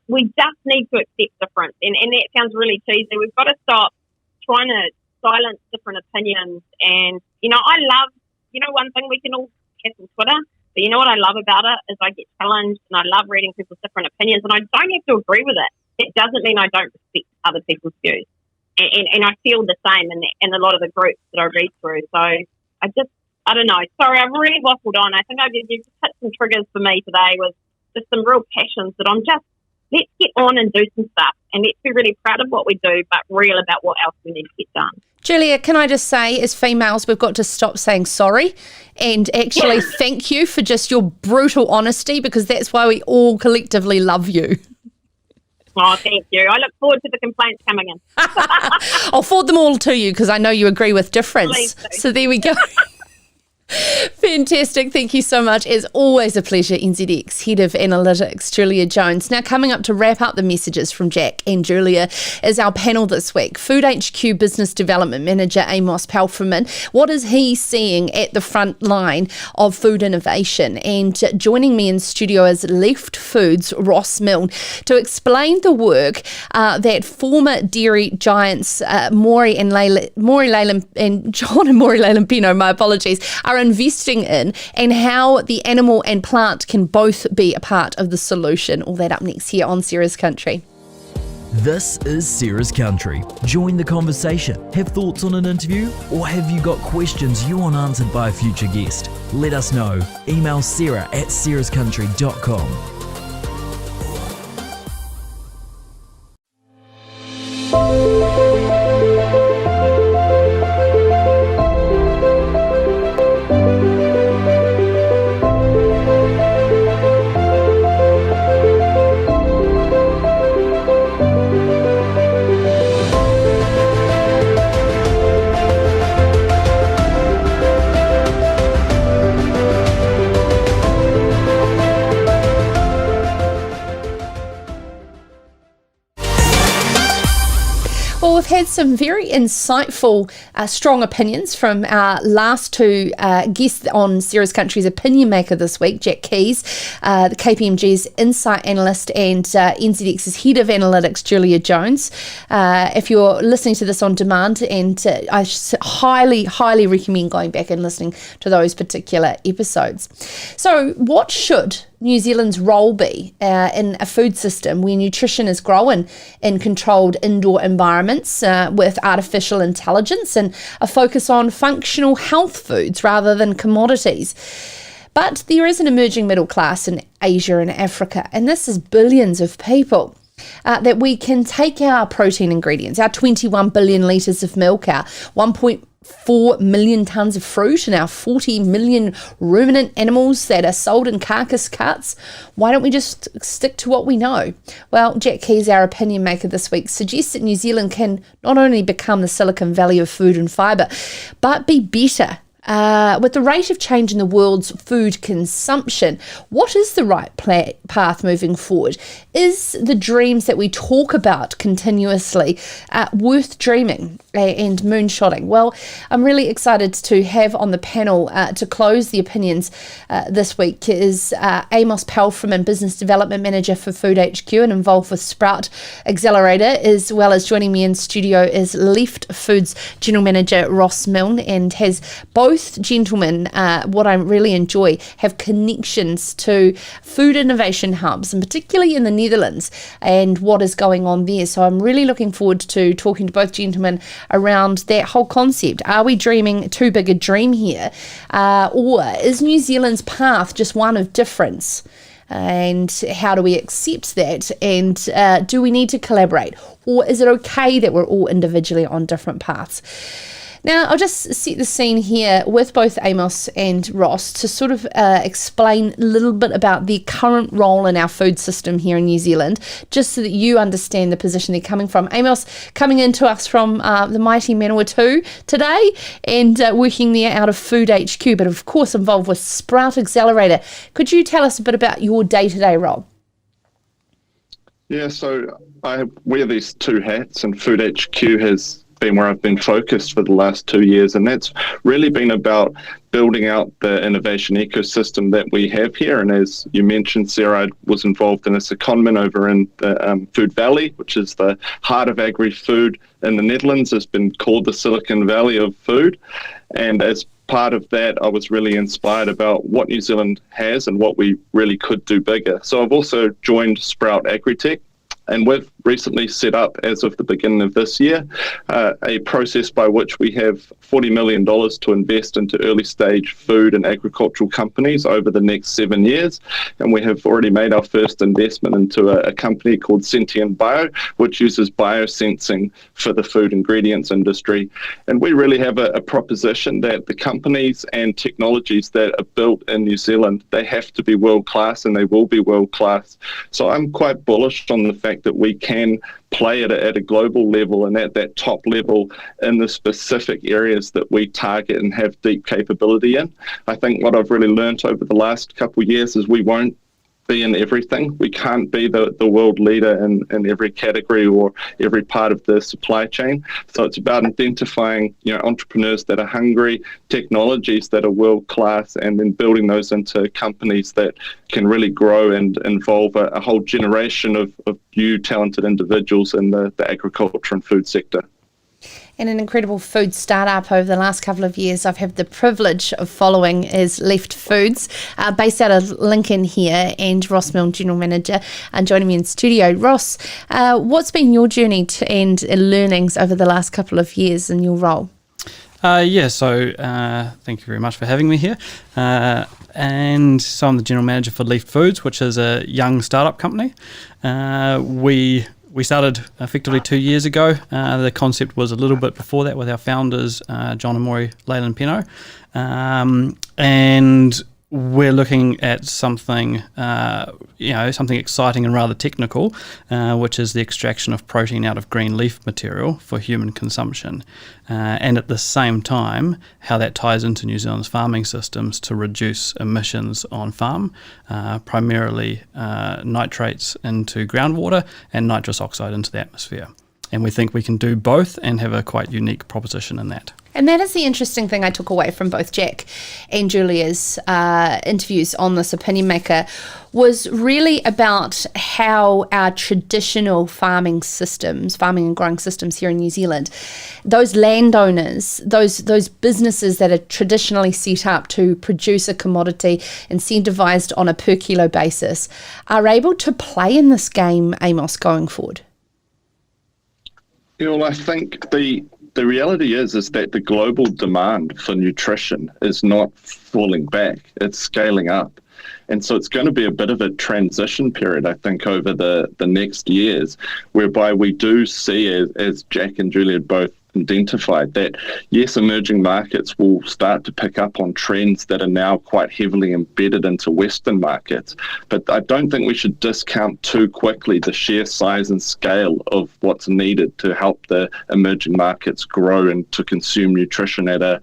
Speaker 11: We just need to accept difference. And that sounds really cheesy. We've got to stop trying to silence different opinions. And, I love, one thing we can all have on Twitter, but you know what I love about it is I get challenged and I love reading people's different opinions, and I don't have to agree with it. It doesn't mean I don't respect other people's views. And I feel the same in a lot of the groups that I read through. So I don't know. Sorry, I've really waffled on. I think you've hit some triggers for me today with just some real passions that I'm just, let's get on and do some stuff, and let's be really proud of what we do, but real about what else we need to get done.
Speaker 1: Julia, can I just say, as females, we've got to stop saying sorry and actually thank you for just your brutal honesty, because that's why we all collectively love you.
Speaker 11: Oh, thank you. I look forward to the complaints coming in.
Speaker 1: I'll forward them all to you because I know you agree with difference. So there we go. Fantastic. Thank you so much. As always, a pleasure. NZX Head of Analytics, Julia Jones. Now, coming up to wrap up the messages from Jack and Julia is our panel this week. Food HQ Business Development Manager Amos Palfreyman. What is he seeing at the front line of food innovation? And joining me in studio is Leaft Food's Ross Milne to explain the work that former dairy giants Maury Leyland and John and Maury Leyland Pino, my apologies, are investing in, and how the animal and plant can both be a part of the solution. All that up next here on Sarah's Country.
Speaker 2: This is Sarah's Country. Join the conversation. Have thoughts on an interview? Or have you got questions you want answered by a future guest? Let us know. Email sarah@sarahscountry.com.
Speaker 1: Well, we've had some very insightful, strong opinions from our last two guests on Sarah's Country's Opinion Maker this week, Jack Keys, the KPMG's Insight Analyst, and NZX's Head of Analytics, Julia Jones. If you're listening to this on demand, and I highly, highly recommend going back and listening to those particular episodes. So what should New Zealand's role be in a food system where nutrition is grown in controlled indoor environments with artificial intelligence and a focus on functional health foods rather than commodities? But there is an emerging middle class in Asia and Africa, and this is billions of people. That we can take our protein ingredients, our 21 billion litres of milk, our 1.4 million tonnes of fruit, and our 40 million ruminant animals that are sold in carcass cuts. Why don't we just stick to what we know? Well, Jack Keys, our opinion maker this week, suggests that New Zealand can not only become the Silicon Valley of food and fibre, but be better. With the rate of change in the world's food consumption, what is the right path moving forward? Is the dreams that we talk about continuously worth dreaming and moonshotting? Well, I'm really excited to have on the panel to close the opinions this week is Amos Palfreyman, Business Development Manager for Food HQ and involved with Sprout Accelerator, as well as joining me in studio is Leaft Food's General Manager Ross Milne, and has both gentlemen, what I really enjoy, have connections to food innovation hubs, and particularly in the Netherlands, and what is going on there. So I'm really looking forward to talking to both gentlemen around that whole concept. Are we dreaming too big a dream here? Or is New Zealand's path just one of difference? And how do we accept that? And do we need to collaborate? Or is it okay that we're all individually on different paths? Now, I'll just set the scene here with both Amos and Ross to sort of explain a little bit about the current role in our food system here in New Zealand, just so that you understand the position they're coming from. Amos coming into us from the mighty Manawatu today, and working there out of Food HQ, but of course involved with Sprout Accelerator. Could you tell us a bit about your day-to-day role?
Speaker 8: Yeah, so I wear these two hats, and Food HQ has been where I've been focused for the last 2 years, and that's really been about building out the innovation ecosystem that we have here. And as you mentioned, Sarah, I was involved in a secondment over in the Food Valley, which is the heart of agri-food in the Netherlands. It's been called the Silicon Valley of food, and as part of that, I was really inspired about what New Zealand has and what we really could do bigger. So I've also joined Sprout Agritech, and we've recently set up, as of the beginning of this year, a process by which we have $40 million to invest into early stage food and agricultural companies over the next 7 years. And we have already made our first investment into a company called Sentient Bio, which uses biosensing for the food ingredients industry. And we really have a proposition that the companies and technologies that are built in New Zealand, they have to be world class, and they will be world class. So I'm quite bullish on the fact that we can play at a global level and at that top level in the specific areas that we target and have deep capability in. I think what I've really learnt over the last couple of years is we won't be in everything. We can't be the world leader in every category or every part of the supply chain. So it's about identifying, entrepreneurs that are hungry, technologies that are world class, and then building those into companies that can really grow and involve a whole generation of new talented individuals in the agriculture and food sector.
Speaker 1: And an incredible food startup over the last couple of years I've had the privilege of following is Leaft Foods, based out of Lincoln here, and Ross Milne, General Manager, joining me in studio. Ross, what's been your journey and learnings over the last couple of years in your role?
Speaker 6: Thank you very much for having me here. And so I'm the General Manager for Leaft Foods, which is a young startup company. We started effectively 2 years ago. The concept was a little bit before that with our founders, John and Maury Leyland Peno. And we're looking at something, something exciting and rather technical, which is the extraction of protein out of green leaf material for human consumption. And at the same time, how that ties into New Zealand's farming systems to reduce emissions on farm, primarily nitrates into groundwater and nitrous oxide into the atmosphere. And we think we can do both and have a quite unique proposition in that.
Speaker 1: And that is the interesting thing I took away from both Jack and Julia's interviews on this Opinion Maker, was really about how our traditional farming and growing systems here in New Zealand, those landowners, those businesses that are traditionally set up to produce a commodity incentivized on a per kilo basis, are able to play in this game, Amos, going forward.
Speaker 8: Well, I think the reality is that the global demand for nutrition is not falling back, it's scaling up. And so it's going to be a bit of a transition period, I think, over the next years, whereby we do see, as Jack and Julia both identified, that yes, emerging markets will start to pick up on trends that are now quite heavily embedded into Western markets. But I don't think we should discount too quickly the sheer size and scale of what's needed to help the emerging markets grow and to consume nutrition at a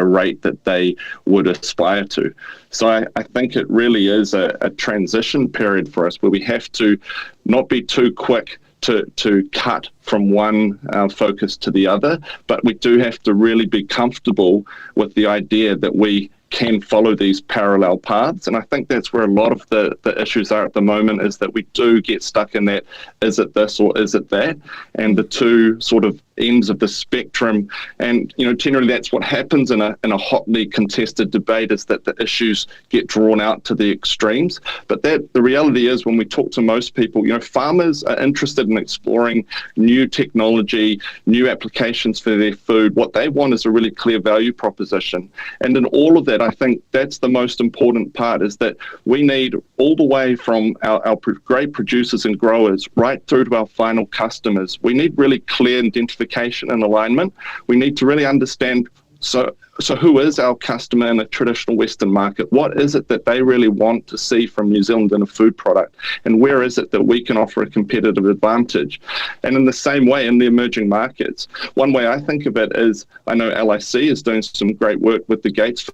Speaker 8: rate that they would aspire to. So I think it really is a transition period for us where we have to not be too quick to cut from one focus to the other, but we do have to really be comfortable with the idea that we can follow these parallel paths. And I think that's where a lot of the issues are at the moment, is that we do get stuck in that, is it this or is it that? And the two sort of ends of the spectrum. And, generally that's what happens in a hotly contested debate, is that the issues get drawn out to the extremes. But the reality is, when we talk to most people, farmers are interested in exploring new technology, new applications for their food. What they want is a really clear value proposition. And in all of that, I think that's the most important part, is that we need, all the way from our great producers and growers right through to our final customers, we need really clear identification and alignment. We need to really understand, so who is our customer in a traditional Western market? What is it that they really want to see from New Zealand in a food product? And where is it that we can offer a competitive advantage? And in the same way, in the emerging markets, one way I think of it is, I know LIC is doing some great work with the Gates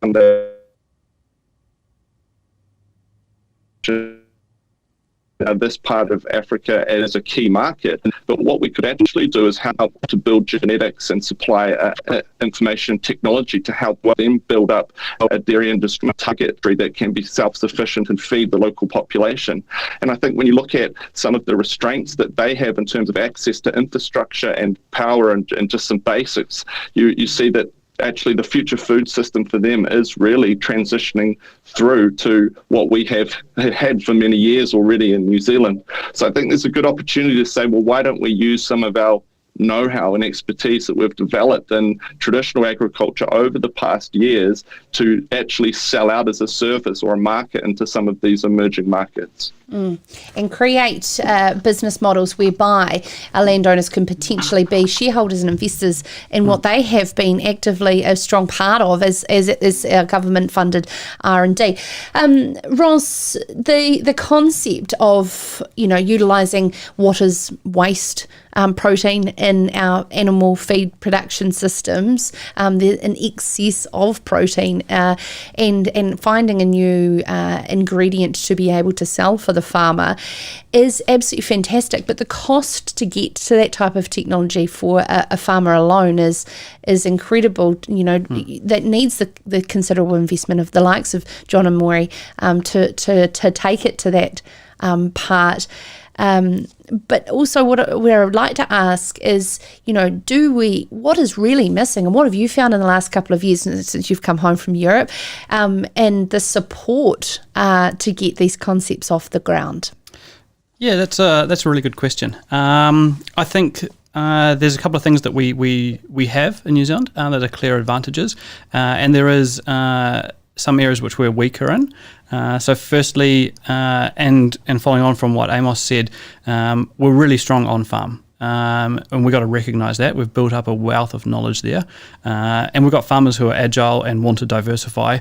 Speaker 8: Foundation this part of Africa as a key market. But what we could actually do is help to build genetics and supply information technology to help them build up a dairy industry target that can be self-sufficient and feed the local population. And I think when you look at some of the restraints that they have in terms of access to infrastructure and power and just some basics, you see that actually the future food system for them is really transitioning through to what we have had for many years already in New Zealand. So I think there's a good opportunity to say, well, why don't we use some of our know-how and expertise that we've developed in traditional agriculture over the past years to actually sell out as a service or a market into some of these emerging markets.
Speaker 1: And create business models whereby our landowners can potentially be shareholders and investors in what they have been actively a strong part of as our government-funded R&D. Ross, the concept of utilising what is waste protein in our animal feed production systems, an excess of protein, and finding a new ingredient to be able to sell for the farmer is absolutely fantastic. But the cost to get to that type of technology for a farmer alone is incredible. That needs the considerable investment of the likes of John and Maury to take it to that part. But also what I would like to ask is, what is really missing, and what have you found in the last couple of years since you've come home from Europe, and the support to get these concepts off the ground?
Speaker 6: Yeah, that's a really good question. I think there's a couple of things that we have in New Zealand that are clear advantages, and there is some areas which we're weaker in. So firstly, and following on from what Amos said, we're really strong on farm. And we've got to recognise that. We've built up a wealth of knowledge there. And we've got farmers who are agile and want to diversify.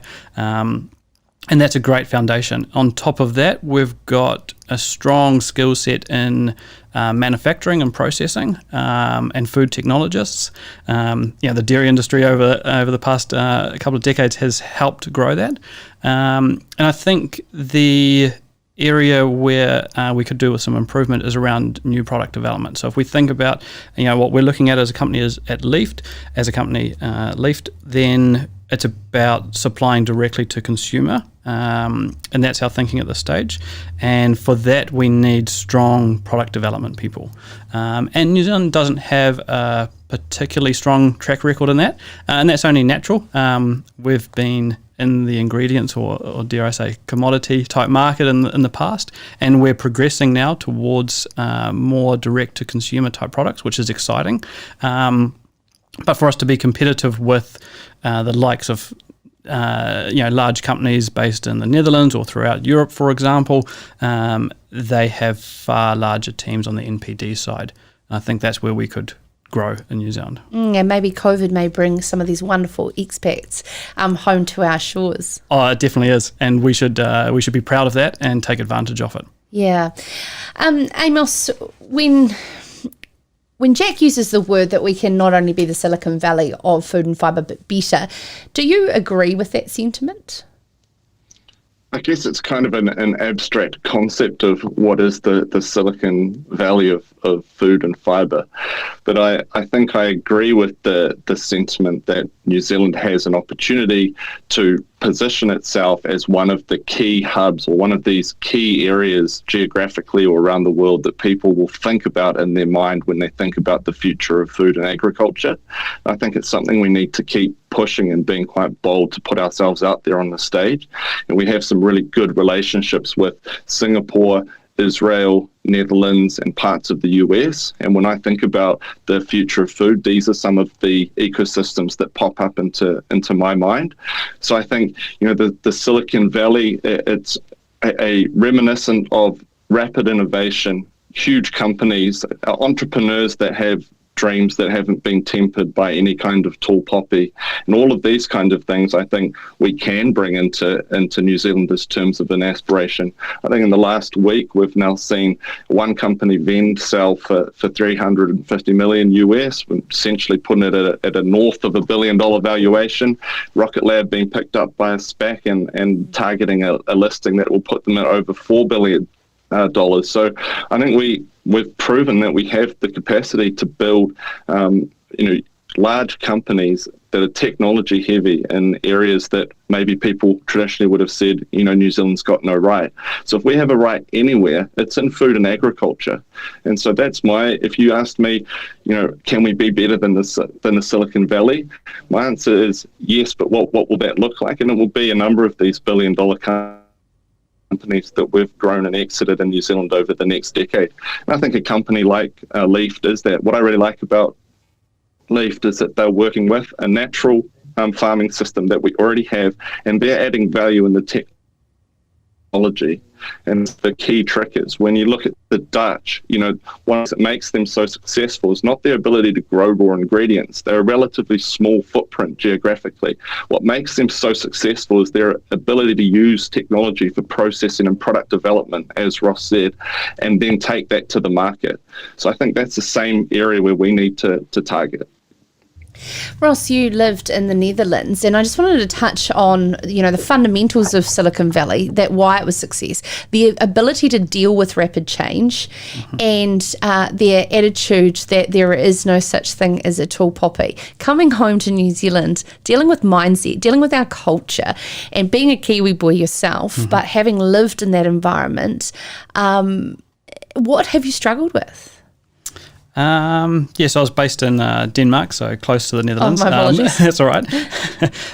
Speaker 6: And that's a great foundation. On top of that, we've got a strong skill set in manufacturing and processing, and food technologists. The dairy industry over the past couple of decades has helped grow that. And I think the area where we could do with some improvement is around new product development. So if we think about what we're looking at as a company at Leaft, Leaft, then it's about supplying directly to consumer, and that's our thinking at this stage. And for that, we need strong product development people. And New Zealand doesn't have a particularly strong track record in that, and that's only natural. We've been in the ingredients or dare I say commodity type market in the past, and we're progressing now towards more direct to consumer type products, which is exciting. But for us to be competitive with the likes of large companies based in the Netherlands or throughout Europe, for example, they have far larger teams on the NPD side. I think that's where we could grow in New Zealand.
Speaker 1: And maybe COVID may bring some of these wonderful expats home to our shores.
Speaker 6: Oh, it definitely is, and we should be proud of that and take advantage of it.
Speaker 1: Yeah. Amos, when Jack uses the word that we can not only be the Silicon Valley of food and fibre but better, do you agree with that sentiment?
Speaker 8: I guess it's kind of an abstract concept of what is the Silicon Valley of food and fibre. But I think I agree with the sentiment that New Zealand has an opportunity to position itself as one of the key hubs or one of these key areas geographically or around the world that people will think about in their mind when they think about the future of food and agriculture. I think it's something we need to keep pushing and being quite bold to put ourselves out there on the stage. And we have some really good relationships with Singapore, Israel, Netherlands, and parts of the US. And when I think about the future of food, these are some of the ecosystems that pop up into my mind. So I think, the Silicon Valley, it's a reminiscent of rapid innovation, huge companies, entrepreneurs that have dreams that haven't been tempered by any kind of tall poppy, and all of these kind of things I think we can bring into New Zealand as terms of an aspiration. I think in the last week we've now seen one company sell for $350 million US, essentially putting it at a north of $1 billion valuation. Rocket Lab being picked up by a SPAC and targeting a listing that will put them at over $4 billion dollars. So I think we've proven that we have the capacity to build, large companies that are technology heavy in areas that maybe people traditionally would have said, New Zealand's got no right. So if we have a right anywhere, it's in food and agriculture. And so that's if you asked me, can we be better than the Silicon Valley? My answer is yes, but what will that look like? And it will be a number of these billion-dollar companies that we've grown and exited in New Zealand over the next decade. And I think a company like Leaft is that. What I really like about Leaft is that they're working with a natural farming system that we already have, and they're adding value in the technology. And the key trick is when you look at the Dutch, what makes them so successful is not their ability to grow raw ingredients. They're a relatively small footprint geographically. What makes them so successful is their ability to use technology for processing and product development, as Ross said, and then take that to the market. So I think that's the same area where we need to target.
Speaker 1: Ross, you lived in the Netherlands, and I just wanted to touch on, the fundamentals of Silicon Valley, why it was success, the ability to deal with rapid change, and their attitude that there is no such thing as a tall poppy. Coming home to New Zealand, dealing with mindset, dealing with our culture, and being a Kiwi boy yourself, but having lived in that environment, what have you struggled with?
Speaker 6: Yes, I was based in Denmark, so close to the Netherlands.
Speaker 1: Oh, my apologies.
Speaker 6: That's all right.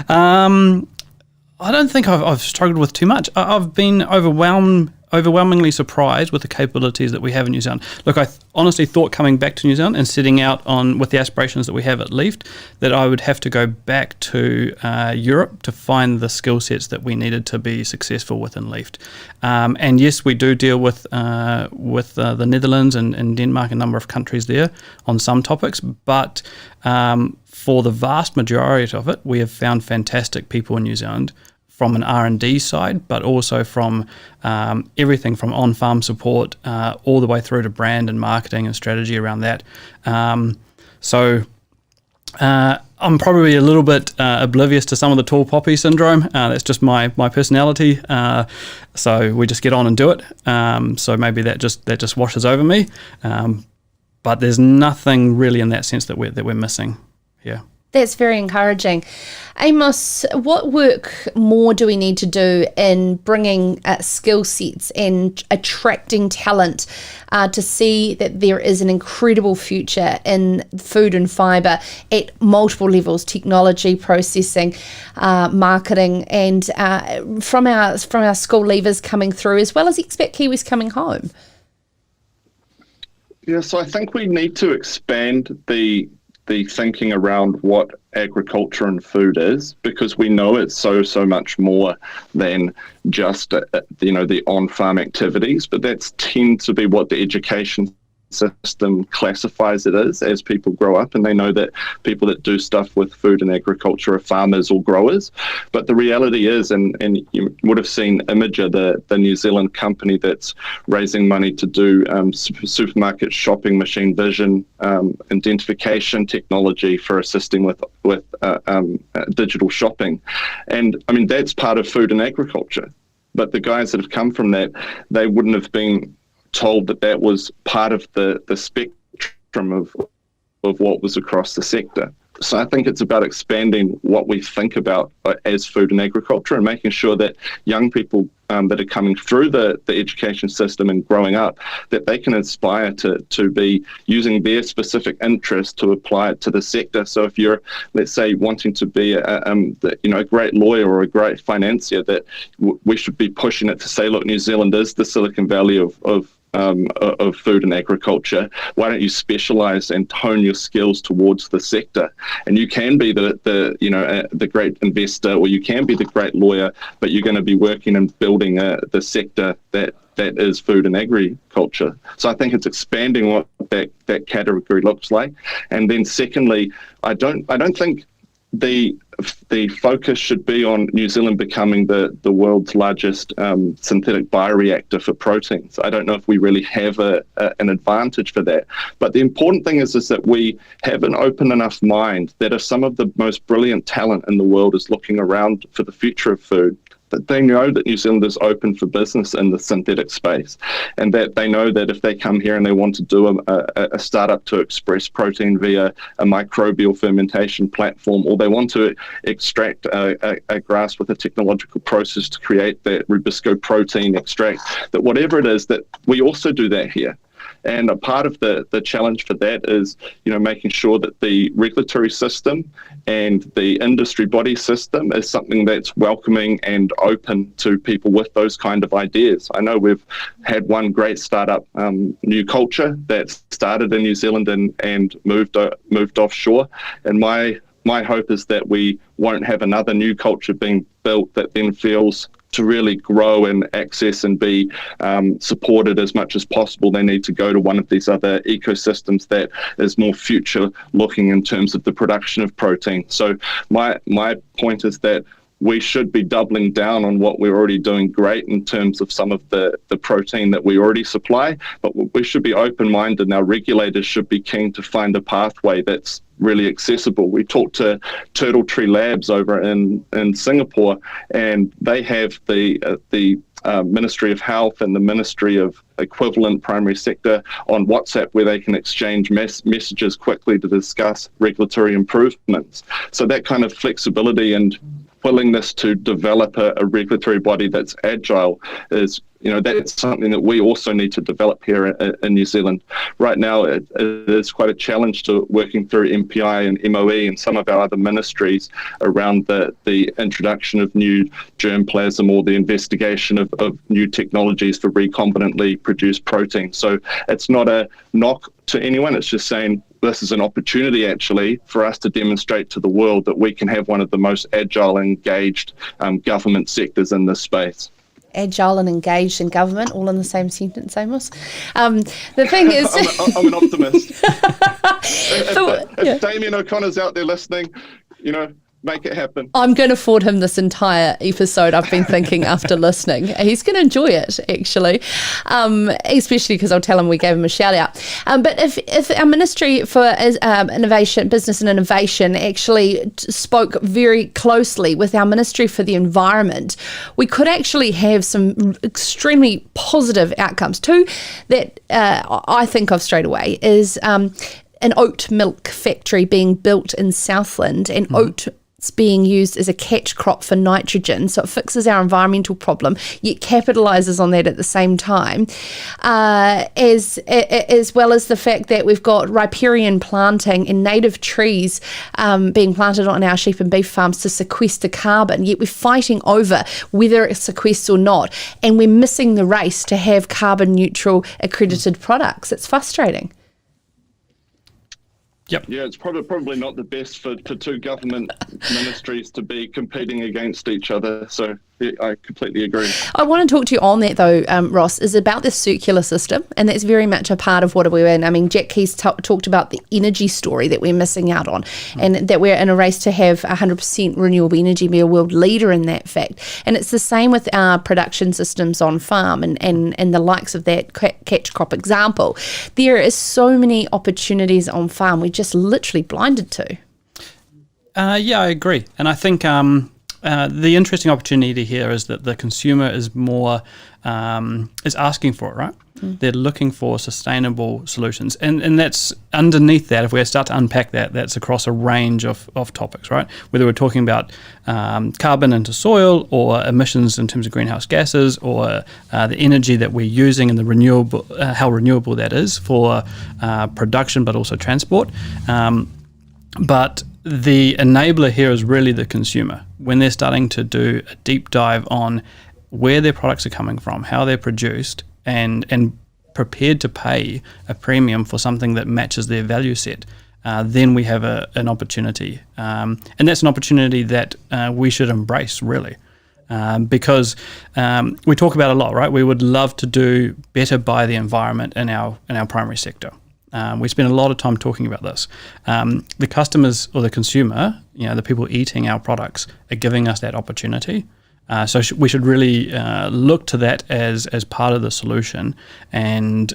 Speaker 6: I don't think I've struggled with too much. I've been overwhelmingly surprised with the capabilities that we have in New Zealand. Look, I honestly thought coming back to New Zealand and setting out with the aspirations that we have at Leaft, that I would have to go back to Europe to find the skill sets that we needed to be successful within Leaft. And yes, we do deal with the Netherlands and Denmark, a number of countries there on some topics, but for the vast majority of it, we have found fantastic people in New Zealand from an R&D side, but also from everything from on-farm support all the way through to brand and marketing and strategy around that. So I'm probably a little bit oblivious to some of the tall poppy syndrome. That's just my personality. So we just get on and do it. So maybe that just washes over me. But there's nothing really in that sense that we're missing here.
Speaker 1: That's very encouraging. Amos, what work more do we need to do in bringing skill sets and attracting talent to see that there is an incredible future in food and fibre at multiple levels, technology, processing, marketing, and from our school leavers coming through, as well as expat Kiwis coming home?
Speaker 8: Yeah, so I think we need to expand the thinking around what agriculture and food is, because we know it's so much more than just the on-farm activities, but that tends to be what the education system classifies it as people grow up, and they know that people that do stuff with food and agriculture are farmers or growers. But the reality is, and you would have seen Imager, the New Zealand company that's raising money to do supermarket shopping machine vision identification technology for assisting with digital shopping. And I mean, that's part of food and agriculture. But the guys that have come from that, they wouldn't have been told that was part of the spectrum of what was across the sector. So I think it's about expanding what we think about as food and agriculture, and making sure that young people that are coming through the education system and growing up, that they can aspire to be using their specific interest to apply it to the sector. So if you're, let's say, wanting to be a great lawyer or a great financier, that we should be pushing it to say, look, New Zealand is the Silicon Valley of food and agriculture. Why don't you specialize and hone your skills towards the sector? And you can be the great investor, or you can be the great lawyer, but you're going to be working and building the sector that is food and agriculture. So I think it's expanding what that category looks like. And then secondly, I don't think the focus should be on New Zealand becoming the world's largest synthetic bioreactor for proteins. I don't know if we really have an advantage for that. But the important thing is that we have an open enough mind that if some of the most brilliant talent in the world is looking around for the future of food, that they know that New Zealand is open for business in the synthetic space, and that they know that if they come here and they want to do a startup to express protein via a microbial fermentation platform, or they want to extract a grass with a technological process to create that Rubisco protein extract, that whatever it is, that we also do that here. And a part of the challenge for that is, making sure that the regulatory system and the industry body system is something that's welcoming and open to people with those kind of ideas. I know we've had one great startup, New Culture, that started in New Zealand and moved offshore. And my hope is that we won't have another New Culture being built that then feels to really grow and access and be supported as much as possible. They need to go to one of these other ecosystems that is more future looking in terms of the production of protein. So my point is that we should be doubling down on what we're already doing great in terms of some of the protein that we already supply, but we should be open-minded, and our regulators should be keen to find a pathway that's really accessible. We talked to Turtle Tree Labs over in Singapore, and they have the Ministry of Health and the Ministry of equivalent primary sector on WhatsApp, where they can exchange messages quickly to discuss regulatory improvements. So that kind of flexibility and willingness to develop a regulatory body that's agile is, that's something that we also need to develop here in New Zealand. Right now, it is quite a challenge to working through MPI and MOE and some of our other ministries around the introduction of new germplasm or the investigation of new technologies for recombinantly produced protein. So it's not a knock to anyone. It's just saying this is an opportunity actually for us to demonstrate to the world that we can have one of the most agile and engaged government sectors in this space.
Speaker 1: Agile and engaged in government, all in the same sentence, Amos. The thing is...
Speaker 8: I'm an optimist. If Damien O'Connor's out there listening, make it happen.
Speaker 1: I'm going to forward him this entire episode, I've been thinking, after listening. He's going to enjoy it, actually, especially because I'll tell him we gave him a shout out. But if our Ministry for Innovation, Business and Innovation actually spoke very closely with our Ministry for the Environment, we could actually have some extremely positive outcomes. Two that I think of straight away is an oat milk factory being built in Southland, and oat being used as a catch crop for nitrogen, so it fixes our environmental problem, yet capitalises on that at the same time, as well as the fact that we've got riparian planting and native trees being planted on our sheep and beef farms to sequester carbon, yet we're fighting over whether it sequesters or not, and we're missing the race to have carbon neutral accredited products. It's frustrating.
Speaker 6: Yep.
Speaker 8: Yeah, it's probably not the best for two government ministries to be competing against each other. So yeah, I completely agree.
Speaker 1: I want to talk to you on that though, Ross, is about the circular system, and that's very much a part of what we're in. I mean, Jack Keeys talked about the energy story that we're missing out on, and that we're in a race to have 100% renewable energy, be a world leader in that fact. And it's the same with our production systems on farm and the likes of that catch crop example. There is so many opportunities on farm we're just literally blinded to.
Speaker 6: Yeah, I agree. And I think the interesting opportunity here is that the consumer is more is asking for it, right? They're looking for sustainable solutions, and that's underneath that. If we start to unpack that, that's across a range of topics, right? Whether we're talking about carbon into soil, or emissions in terms of greenhouse gases, or the energy that we're using and the renewable, how renewable that is for production, but also transport. But the enabler here is really the consumer. When they're starting to do a deep dive on where their products are coming from, how they're produced, and prepared to pay a premium for something that matches their value set, then we have an opportunity. And that's an opportunity that we should embrace, really. Because we talk about it a lot, right? We would love to do better by the environment in our primary sector. We spend a lot of time talking about this. The customers or the consumer, the people eating our products, are giving us that opportunity. So we should really look to that as part of the solution. And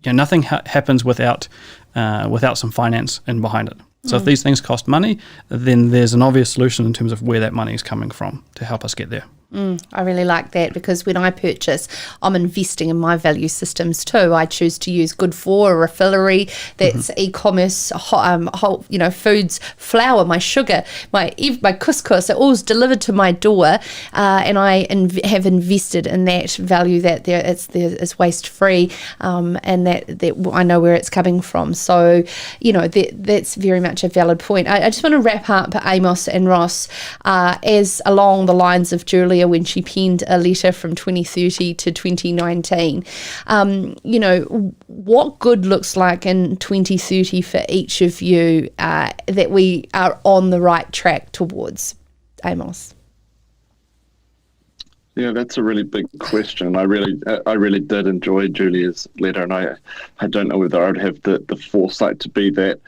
Speaker 6: nothing happens without some finance in behind it. So if these things cost money, then there's an obvious solution in terms of where that money is coming from to help us get there.
Speaker 1: I really like that, because when I purchase, I'm investing in my value systems too. I choose to use Good For, a refillery that's e-commerce, whole, foods, flour, my sugar, my couscous, it all's delivered to my door, and I have invested in that value, that it's waste free, and that I know where it's coming from. So, that's very much a valid point. I just want to wrap up, Amos and Ross, as along the lines of Julia when she penned a letter from 2030 to 2019. What good looks like in 2030 for each of you that we are on the right track towards? Amos?
Speaker 8: Yeah, that's a really big question. I really did enjoy Julia's letter, and I don't know whether I would have the foresight to be that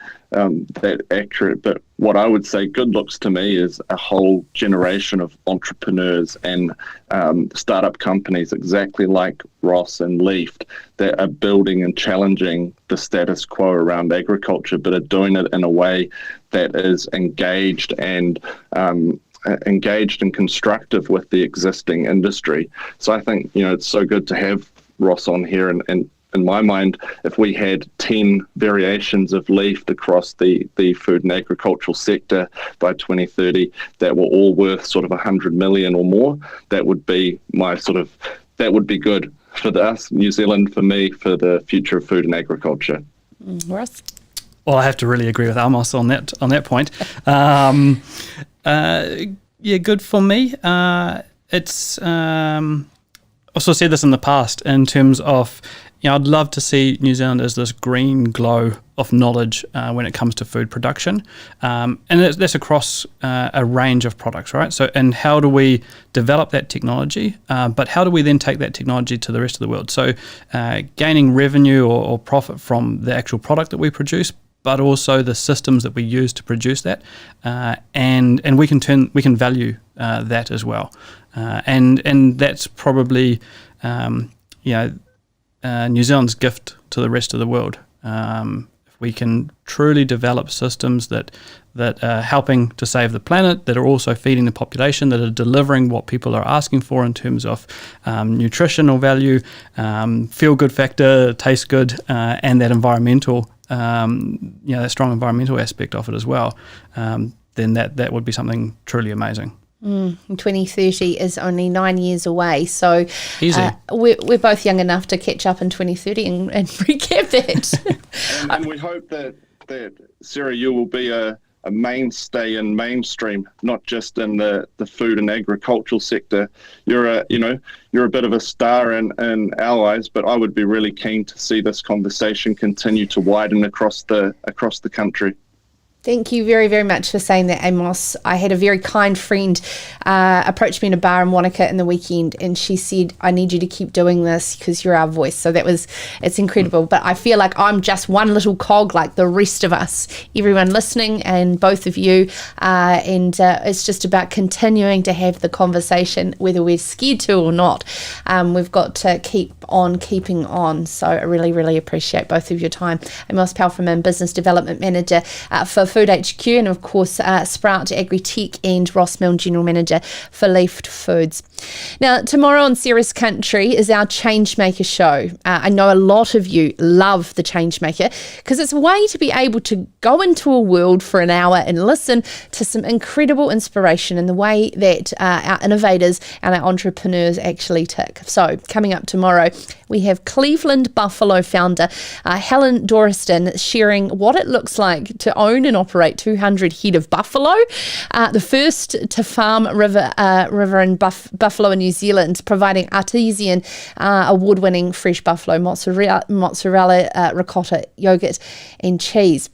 Speaker 8: accurate. But what I would say good looks to me is a whole generation of entrepreneurs and startup companies, exactly like Ross and Leaft, that are building and challenging the status quo around agriculture, but are doing it in a way that is engaged and constructive with the existing industry. So I think, it's so good to have Ross on here. And in my mind, if we had 10 variations of Leaft across the food and agricultural sector by 2030 that were all worth sort of 100 million or more, that would be that would be good for us, New Zealand, for me, for the future of food and agriculture.
Speaker 1: Ross?
Speaker 6: Well, I have to really agree with Amos on that point. Yeah, good for me. It's also said this in the past in terms of, I'd love to see New Zealand as this green glow of knowledge when it comes to food production, and that's across a range of products, right? So, and how do we develop that technology? But how do we then take that technology to the rest of the world? So, gaining revenue or profit from the actual product that we produce, but also the systems that we use to produce that, and we can value that as well, and that's probably New Zealand's gift to the rest of the world. If we can truly develop systems that are helping to save the planet, that are also feeding the population, that are delivering what people are asking for in terms of nutritional value, feel good factor, taste good, and that environmental. That strong environmental aspect of it as well, then that would be something truly amazing.
Speaker 1: 2030 is only 9 years away, so we're both young enough to catch up in 2030 and recap that.
Speaker 8: And we hope that Sarah, you will be a mainstay in mainstream, not just in the food and agricultural sector. You're a bit of a star in our eyes, but I would be really keen to see this conversation continue to widen across the country.
Speaker 1: Thank you very, very much for saying that, Amos. I had a very kind friend approach me in a bar in Wanaka in the weekend, and she said, I need you to keep doing this because you're our voice. So it's incredible. But I feel like I'm just one little cog like the rest of us, everyone listening and both of you. And it's just about continuing to have the conversation, whether we're scared to or not. We've got to keep on keeping on. So I really, really appreciate both of your time. Amos Palfreyman, Business Development Manager for Food HQ, and of course Sprout Agri-Tech, and Ross Milne, General Manager for Leaft Foods. Now, tomorrow on Sarah's Country is our Changemaker show. I know a lot of you love the Changemaker because it's a way to be able to go into a world for an hour and listen to some incredible inspiration in the way that our innovators and our entrepreneurs actually tick. So coming up tomorrow, we have Cleveland Buffalo founder Helen Doriston sharing what it looks like to own and operate 200 head of buffalo, the first to farm river in Buffalo in New Zealand, providing artesian award-winning fresh buffalo mozzarella, ricotta, yogurt and cheese.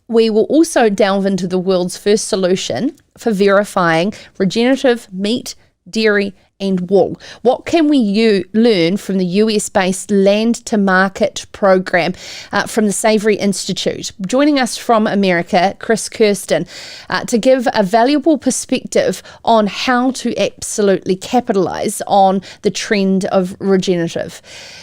Speaker 1: We will also delve into the world's first solution for verifying regenerative meat, dairy and wool. What can we learn from the US-based Land to Market program from the Savory Institute? Joining us from America, Chris Kirsten, to give a valuable perspective on how to absolutely capitalise on the trend of regenerative.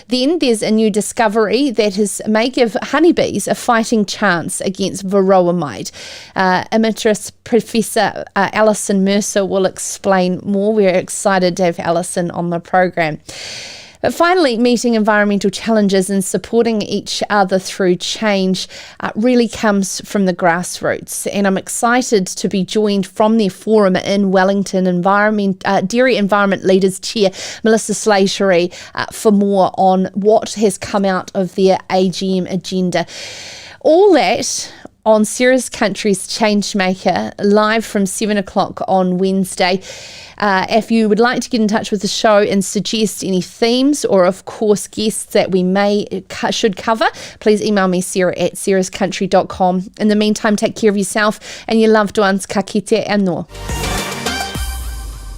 Speaker 1: Then there's a new discovery that may give honeybees a fighting chance against varroa mite. Emeritus Professor Alison Mercer will explain more. We're excited to have Alison on the program. But finally, meeting environmental challenges and supporting each other through change really comes from the grassroots. And I'm excited to be joined from their forum in Wellington, Dairy Environment Leaders Chair Melissa Slattery, for more on what has come out of their AGM agenda. All that on Sarah's Country's Changemaker, live from 7 o'clock on Wednesday. If you would like to get in touch with the show and suggest any themes or, of course, guests that we should cover, please email me, sarah@sarahscountry.com. In the meantime, take care of yourself and your loved ones. Ka kite anō.